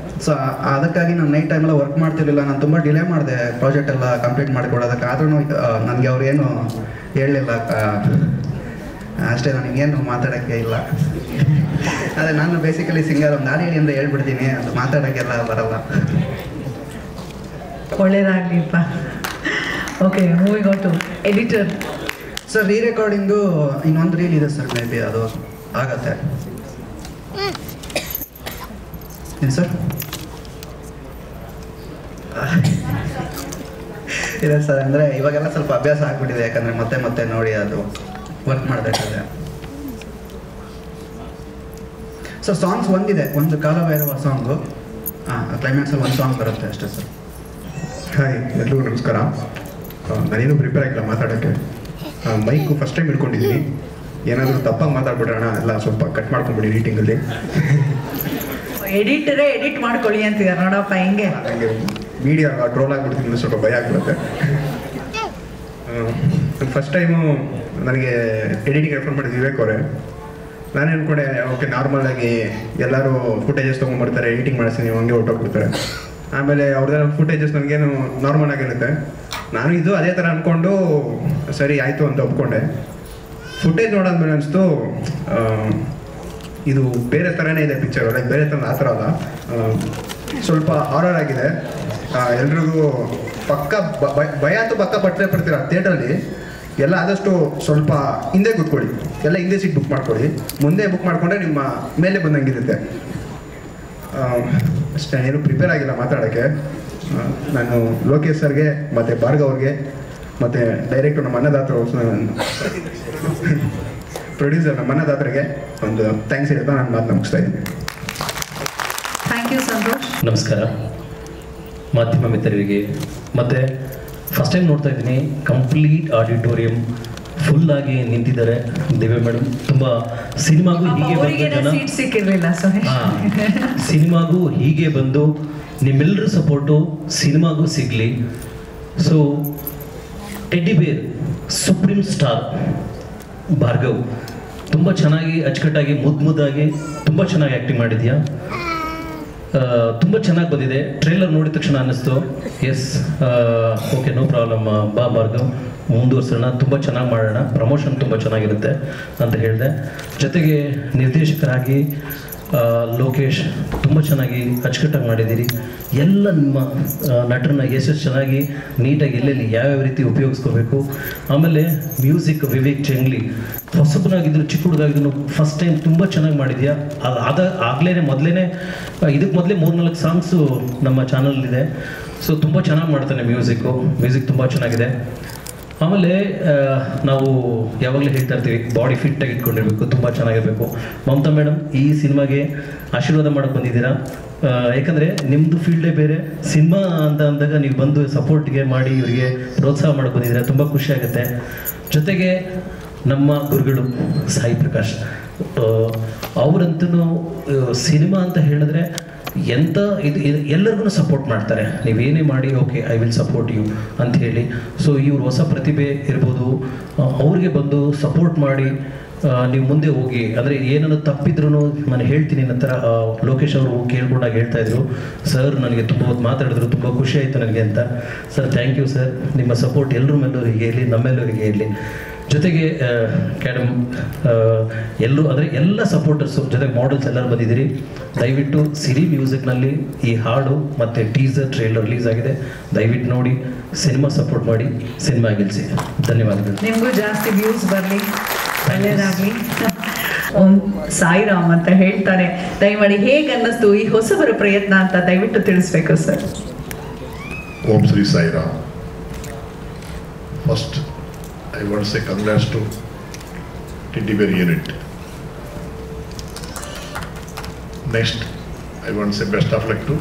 ಸೊ ಅದಕ್ಕಾಗಿ ನಾನು ನೈಟ್ ಟೈಮೆಲ್ಲ ವರ್ಕ್ ಮಾಡ್ತಿರ್ಲಿಲ್ಲ. ನಾನು ತುಂಬ ಡಿಲೇ ಮಾಡಿದೆ ಪ್ರಾಜೆಕ್ಟ್ ಎಲ್ಲ ಕಂಪ್ಲೀಟ್ ಮಾಡಿಕೊಡೋದಕ್ಕೆ. ಆದ್ರೂ ನನಗೆ ಅವ್ರೇನು ಹೇಳಲಿಲ್ಲ ಅಷ್ಟೇ, ನನಗೇನು ಮಾತಾಡೋಕ್ಕೆ ಇಲ್ಲ. ಅದೇ ನಾನು ಬೇಸಿಕಲಿ ಸಿಂಗರ್, ಒಂದು ಹಾಡು ಹೇಳಿ ಅಂದರೆ ಹೇಳ್ಬಿಡ್ತೀನಿ, ಅದು ಮಾತಾಡೋಕ್ಕೆಲ್ಲ ಬರಲ್ಲ. ಒಳ್ಳೇದಾಗಲಿಪ್ಪ. Okay, moving on to editor sir re recording ಇನ್ನೊಂದು ರೀಲ್ ಇದೆ ಸರ್, ಮೇ ಬಿ ಅದು ಆಗತ್ತೆ. ಏನು ಸರ್? ಇದೆ ಸರ್, ಅಂದರೆ ಇವಾಗೆಲ್ಲ ಸ್ವಲ್ಪ ಅಭ್ಯಾಸ ಆಗ್ಬಿಟ್ಟಿದೆ, ಯಾಕಂದರೆ ಮತ್ತೆ ಮತ್ತೆ ನೋಡಿ ಅದು ವರ್ಕ್ ಮಾಡಬೇಕಾದ್ರೆ. ಸರ್ ಸಾಂಗ್ಸ್ ಒಂದಿದೆ, ಒಂದು ಕಾಲಭೈರವ ಸಾಂಗು, ಕ್ಲೈಮ್ಯಾಕ್ಸಲ್ಲಿ ಒಂದು ಸಾಂಗ್ ಬರುತ್ತೆ ಅಷ್ಟೇ ಸರ್. ಹಾಯ್, ಎಲ್ರಿಗೂ ನಮಸ್ಕಾರ. ನಾನೇನು ಪ್ರಿಪೇರ್ ಆಗಿಲ್ಲ ಮಾತಾಡೋಕ್ಕೆ. ಮೈಕು ಫಸ್ಟ್ ಟೈಮ್ ಇಟ್ಕೊಂಡಿದ್ದೀನಿ. ಏನಾದರೂ ತಪ್ಪಾಗಿ ಮಾತಾಡ್ಬಿಡೋಣ, ಎಲ್ಲ ಸ್ವಲ್ಪ ಕಟ್ ಮಾಡ್ಕೊಂಬಿಡಿ ಎಡಿಟಿಂಗಲ್ಲಿ. ಎಡಿಟರೇ ಎಡಿಟ್ ಮಾಡ್ಕೊಳ್ಳಿ ಅಂತಿದ್ದಾರೆ ನೋಡಪ್ಪ, ಹಿಂಗೆ ನನಗೆ ಮೀಡಿಯಾ ಟ್ರೋಲ್ ಆಗಿಬಿಡ್ತೀನಿ, ಸ್ವಲ್ಪ ಭಯ ಆಗ್ಬಿಡುತ್ತೆ. ಫಸ್ಟ್ ಟೈಮು ನನಗೆ ಎಡಿಟಿಂಗ್ ರೆಫರ್ ಮಾಡಿದ್ದು ವಿವೇಕ್ ಅವರೇ. ನಾನು ಅಂದ್ಕೊಂಡೆ ಓಕೆ ನಾರ್ಮಲಾಗಿ ಎಲ್ಲರೂ ಫುಟೇಜಸ್ ತೊಗೊಂಡ್ಬರ್ತಾರೆ, ಎಡಿಟಿಂಗ್ ಮಾಡಿಸ್ತೀನಿ, ಹಂಗೆ ಹೊರಟೋಗ್ಬಿಡ್ತಾರೆ. ಆಮೇಲೆ ಅವ್ರದ್ದೆಲ್ಲ ಫುಟೇಜಸ್ ನನಗೇನು ನಾರ್ಮಲ್ ಆಗಿರುತ್ತೆ. ನಾನು ಇದು ಅದೇ ಥರ ಅಂದ್ಕೊಂಡು ಸರಿ ಆಯಿತು ಅಂತ ಒಪ್ಕೊಂಡೆ. ಫುಟೇಜ್ ನೋಡೋದ್ಮೇಲೆ ಅನಿಸ್ತು ಇದು ಬೇರೆ ಥರನೇ ಇದೆ ಪಿಕ್ಚರ್, ಲೈಕ್ ಬೇರೆ ಥರ ಆ ಥರ ಅಲ್ಲ, ಸ್ವಲ್ಪ ಹಾರರ್ ಆಗಿದೆ. ಎಲ್ರಿಗೂ ಪಕ್ಕ ಭಯ ಅಂತೂ ಪಕ್ಕ ಪಡ್ತೀರ ಥಿಯೇಟ್ರಲ್ಲಿ. ಎಲ್ಲ ಆದಷ್ಟು ಸ್ವಲ್ಪ ಹಿಂದೆ ಕೂತ್ಕೊಳ್ಳಿ, ಎಲ್ಲ ಹಿಂದೆ ಸೀಟ್ ಬುಕ್ ಮಾಡ್ಕೊಳ್ಳಿ. ಮುಂದೆ ಬುಕ್ ಮಾಡಿಕೊಂಡ್ರೆ ನಿಮ್ಮ ಮೇಲೆ ಬಂದಂಗಿರುತ್ತೆ. ಅಷ್ಟೇ, ಏನು ಪ್ರಿಪೇರ್ ಆಗಿಲ್ಲ ಮಾತಾಡೋಕ್ಕೆ. ನಾನು ಲೋಕೇಶ್ ಸರ್ಗೆ ಮತ್ತು ಭಾರ್ಗವ್ ಅವ್ರಿಗೆ ಮತ್ತು ಡೈರೆಕ್ಟರ್ ನಮ್ಮ ಅನ್ನದಾತ್ರ ಪ್ರೊಡ್ಯೂಸರ್ ನಮ್ಮ ಅನ್ನದಾತ್ರಿಗೆ ಒಂದು ಥ್ಯಾಂಕ್ಸ್ ಹೇಳ್ತಾ ನಾನು ಮಾತು ಮುಗಿಸ್ತಾ ಇದ್ದೀನಿ. Thank you Santosh. ನಮಸ್ಕಾರ ಮಾಧ್ಯಮ ಮಿತ್ರರಿಗೆ. ಮತ್ತು ಫಸ್ಟ್ ಟೈಮ್ ನೋಡ್ತಾ ಇದ್ದೀನಿ, ಕಂಪ್ಲೀಟ್ ಆಡಿಟೋರಿಯಂ ಫುಲ್ ಆಗಿ ನಿಂತಿದ್ದಾರೆ ದಿವ್ಯ ಮೇಡಮ್. ತುಂಬ ಸಿನಿಮಾಗೂ ಹೀಗೆ ಬಂದು ಸೀಟ್ ಸಿಕ್ಕಿರಲಿಲ್ಲ, ಸಿನಿಮಾಗೂ ಹೀಗೆ ಬಂದು ನಿಮ್ಮೆಲ್ಲರ ಸಪೋರ್ಟು ಸಿನಿಮಾಗೂ ಸಿಗಲಿ. ಸೊ ಟೆಡ್ಡಿ ಬೇರ್ ಸುಪ್ರೀಂ ಸ್ಟಾರ್ ಭಾರ್ಗವ್, ತುಂಬ ಚೆನ್ನಾಗಿ ಅಚ್ಚುಕಟ್ಟಾಗಿ ಮುದ್ದಾಗಿ ತುಂಬ ಚೆನ್ನಾಗಿ ಆ್ಯಕ್ಟಿಂಗ್ ಮಾಡಿದ್ಯಾ. ತುಂಬ ಚೆನ್ನಾಗಿ ಬಂದಿದೆ. ಟ್ರೇಲರ್ ನೋಡಿದ ತಕ್ಷಣ ಅನ್ನಿಸ್ತು ಎಸ್ ಓಕೆ ನೋ ಪ್ರಾಬ್ಲಮ್, ಬಾ ಭಾರ್ಗವ್ ಮುಂದುವರ್ಸೋಣ, ತುಂಬ ಚೆನ್ನಾಗಿ ಮಾಡೋಣ, ಪ್ರಮೋಷನ್ ತುಂಬ ಚೆನ್ನಾಗಿರುತ್ತೆ ಅಂತ ಹೇಳಿದೆ. ಜೊತೆಗೆ ನಿರ್ದೇಶಕರಾಗಿ ಲೋಕೇಶ್ ತುಂಬ ಚೆನ್ನಾಗಿ ಅಚ್ಚುಕಟ್ಟಾಗಿ ಮಾಡಿದ್ದೀರಿ. ಎಲ್ಲ ನಿಮ್ಮ ನಟರನ್ನ ಎಷ್ಟು ಚೆನ್ನಾಗಿ ನೀಟಾಗಿ ಎಲ್ಲೆಲ್ಲಿ ಯಾವ್ಯಾವ ರೀತಿ ಉಪಯೋಗಿಸ್ಕೋಬೇಕು. ಆಮೇಲೆ ಮ್ಯೂಸಿಕ್ ವಿವೇಕ್ ಚೆಂಗ್ಲಿ, ಹೊಸಬನಾಗಿದ್ರು ಚಿಕ್ಕ ಹುಡುಗಾಗಿದ್ರು ಫಸ್ಟ್ ಟೈಮ್ ತುಂಬ ಚೆನ್ನಾಗಿ ಮಾಡಿದ್ಯಾ. ಮೊದಲೇ ಇದಕ್ಕೆ ಮೊದಲೇ 3-4 ಸಾಂಗ್ಸು ನಮ್ಮ ಚಾನಲಲ್ಲಿದೆ. ಸೊ ತುಂಬ ಚೆನ್ನಾಗಿ ಮಾಡ್ತಾನೆ ಮ್ಯೂಸಿಕ್ ತುಂಬ ಚೆನ್ನಾಗಿದೆ. ಆಮೇಲೆ ನಾವು ಯಾವಾಗಲೂ ಹೇಳ್ತಾ ಇರ್ತೀವಿ ಬಾಡಿ ಫಿಟ್ಟಾಗಿ ಇಟ್ಕೊಂಡಿರ್ಬೇಕು, ತುಂಬ ಚೆನ್ನಾಗಿರಬೇಕು. ಮಮತಾ ಮೇಡಮ್ ಈ ಸಿನಿಮಾಗೆ ಆಶೀರ್ವಾದ ಮಾಡೋಕ್ಕೆ ಬಂದಿದ್ದೀರಾ. ಯಾಕಂದರೆ ನಿಮ್ಮದು ಫೀಲ್ಡೇ ಬೇರೆ. ಸಿನಿಮಾ ಅಂತ ಅಂದಾಗ ನೀವು ಬಂದು ಸಪೋರ್ಟ್ಗೆ ಮಾಡಿ ಇವರಿಗೆ ಪ್ರೋತ್ಸಾಹ ಮಾಡೋಕ್ಕೆ ಬಂದಿದ್ದೀರಾ, ತುಂಬ ಖುಷಿಯಾಗುತ್ತೆ. ಜೊತೆಗೆ ನಮ್ಮ ಗುರುಗಳು ಸಾಯಿ ಪ್ರಕಾಶ್, ಅವರಂತೂ ಸಿನಿಮಾ ಅಂತ ಹೇಳಿದ್ರೆ ಎಂಥ ಇದು ಎಲ್ಲರಿಗೂ ಸಪೋರ್ಟ್ ಮಾಡ್ತಾರೆ. ನೀವೇನೇ ಮಾಡಿ okay I will support you ಅಂತ ಹೇಳಿ. ಸೊ ಇವ್ರು ಹೊಸ ಪ್ರತಿಭೆ ಇರ್ಬೋದು, ಅವ್ರಿಗೆ ಬಂದು ಸಪೋರ್ಟ್ ಮಾಡಿ ನೀವು ಮುಂದೆ ಹೋಗಿ. ಅಂದರೆ ಏನನ್ನು ತಪ್ಪಿದ್ರು ನಾನು ಹೇಳ್ತೀನಿ ನಂತರ ಲೋಕೇಶ್ ಅವರು ಕೇಳ್ಕೊಂಡಾಗ ಹೇಳ್ತಾ ಇದ್ರು, ಸರ್ ನನಗೆ ತುಂಬ ಹೊತ್ತು ಮಾತಾಡಿದ್ರು, ತುಂಬ ಖುಷಿ ಆಯಿತು ನನಗೆ ಅಂತ. ಸರ್ ಥ್ಯಾಂಕ್ ಯು ಸರ್, ನಿಮ್ಮ ಸಪೋರ್ಟ್ ಎಲ್ಲರ ಮೇಲವರಿಗೆ ಇರಲಿ, ನಮ್ಮೆಲ್ಲರಿಗೆ ಇರಲಿ. ಜೊತೆಗೆ ಕ್ಯಾಡಮ್ ಎಲ್ಲರೂ ಅಂದರೆ ಎಲ್ಲ ಸಪೋರ್ಟರ್ಸು ಜೊತೆಗೆ ಮಾಡೆಲ್ಸ್ ಎಲ್ಲರೂ ಬಂದಿದ್ದೀರಿ. ದಯವಿಟ್ಟು ಸಿರಿ ಮ್ಯೂಸಿಕ್ನಲ್ಲಿ ಈ ಹಾಡು ಮತ್ತು ಟೀಸರ್ ಟ್ರೇಲರ್ ರಿಲೀಸ್ ಆಗಿದೆ, ದಯವಿಟ್ಟು ನೋಡಿ, ಸಿನಿಮಾ ಸಪೋರ್ಟ್ ಮಾಡಿ, ಸಿನಿಮಾ ಗೆಲ್ಲಿಸಿ. ಧನ್ಯವಾದಗಳು. ನಿಮಗೂ ಜಾಸ್ತಿ ವ್ಯೂಸ್ ಬರಲಿ, ಒಳ್ಳೆಯದಾಗಲಿ. ಸಾಯಿರಾಮ್ ಅಂತ ಹೇಳ್ತಾರೆ, ದಯಮಾಡಿ ಹೇಗೆ ಅನ್ನಿಸ್ತು ಈ ಹೊಸಬರ ಪ್ರಯತ್ನ ಅಂತ ದಯವಿಟ್ಟು ತಿಳಿಸ್ಬೇಕು sir. Om Shri Sairam. First I want to say congrats to Teddy Bear unit. Next, I want to say best of luck to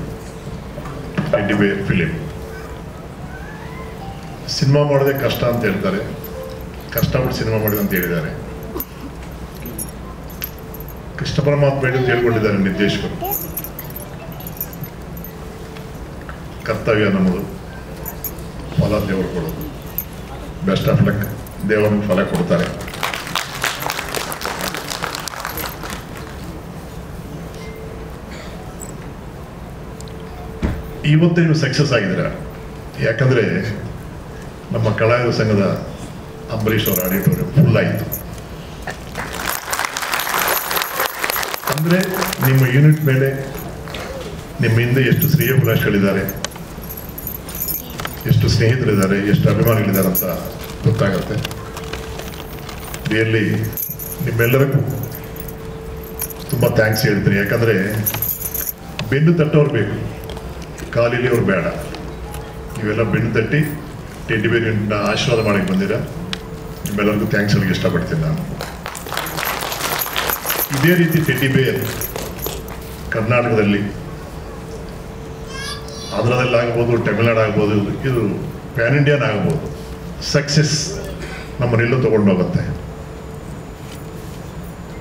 Teddy Bear film. Cinema ಮಾಡೋದೇ ಕಷ್ಟ ಅಂತ ಹೇಳ್ತಾರೆ, ಕಷ್ಟಪಟ್ಟು ಸಿನಿಮಾ ಮಾಡಿದೆ ಅಂತ ಹೇಳಿದ್ದಾರೆ. ಕೃಷ್ಣ ಪರಮಾತ್ಮ ಬೇಡ ಅಂತ ಹೇಳ್ಕೊಂಡಿದ್ದಾರೆ ನಿರ್ದೇಶಕರು. ಕರ್ತವ್ಯ ನಮ್ಮದು, ಫಲ ದೇವರು ಕೊಡೋದು. ಬೆಸ್ಟ್ ಆಫ್ ಲಕ್, ದೇವರು ಫಲ ಕೊಡ್ತಾರೆ. ಇವತ್ತು ನೀವು ಸಕ್ಸಸ್ ಆಗಿದ್ದೀರಾ, ಯಾಕಂದರೆ ನಮ್ಮ ಕಲಾವಿದ ಸಂಘದ ಅಂಬರೀಷ್ ಅವರ ಆಡಿಟೋರಿಯಂ ಫುಲ್ ಆಯಿತು. ಅಂದರೆ ನಿಮ್ಮ ಯೂನಿಟ್ ಮೇಲೆ ನಿಮ್ಮ ಹಿಂದೆ ಎಷ್ಟು ಶ್ರೇಯೋಭಿಲಾಷಿಗಳಿದ್ದಾರೆ, ಎಷ್ಟು ಸ್ನೇಹಿತರಿದ್ದಾರೆ, ಎಷ್ಟು ಅಭಿಮಾನಿಗಳಿದ್ದಾರೆ ಅಂತ ಗೊತ್ತಾಗುತ್ತೆ. ರಿಯಲಿ ನಿಮ್ಮೆಲ್ಲರಿಗೂ ತುಂಬ ಥ್ಯಾಂಕ್ಸ್ ಹೇಳ್ತೀನಿ. ಯಾಕಂದರೆ ಬೆನ್ನು ತಟ್ಟೋರು ಬೇಕು, ಕಾಲಿಲಿ ಅವ್ರು ಬೇಡ. ನೀವೆಲ್ಲ ಬೆನ್ನು ತಟ್ಟಿ ಟೆಡ್ಡಿ ಬೇರಿನ ಆಶೀರ್ವಾದ ಮಾಡಕ್ಕೆ ಬಂದಿರ. ನಿಮ್ಮೆಲ್ಲರಿಗೂ ಥ್ಯಾಂಕ್ಸ್ ಹೇಳಕ್ಕೆ ಇಷ್ಟಪಡ್ತೀನಿ ನಾನು. ಇದೇ ರೀತಿ ಟೆಡ್ಡಿ ಬೇರ್ ಕರ್ನಾಟಕದಲ್ಲಿ, ಆಂಧ್ರದಲ್ಲಿ ಆಗ್ಬೋದು, ತಮಿಳ್ನಾಡು ಆಗ್ಬೋದು, ಇದು ಪ್ಯಾನ್ ಇಂಡಿಯನ್ ಆಗ್ಬೋದು, ಸಕ್ಸಸ್ ನಮ್ಮನ್ನೆಲ್ಲೂ ತೊಗೊಂಡೋಗುತ್ತೆ.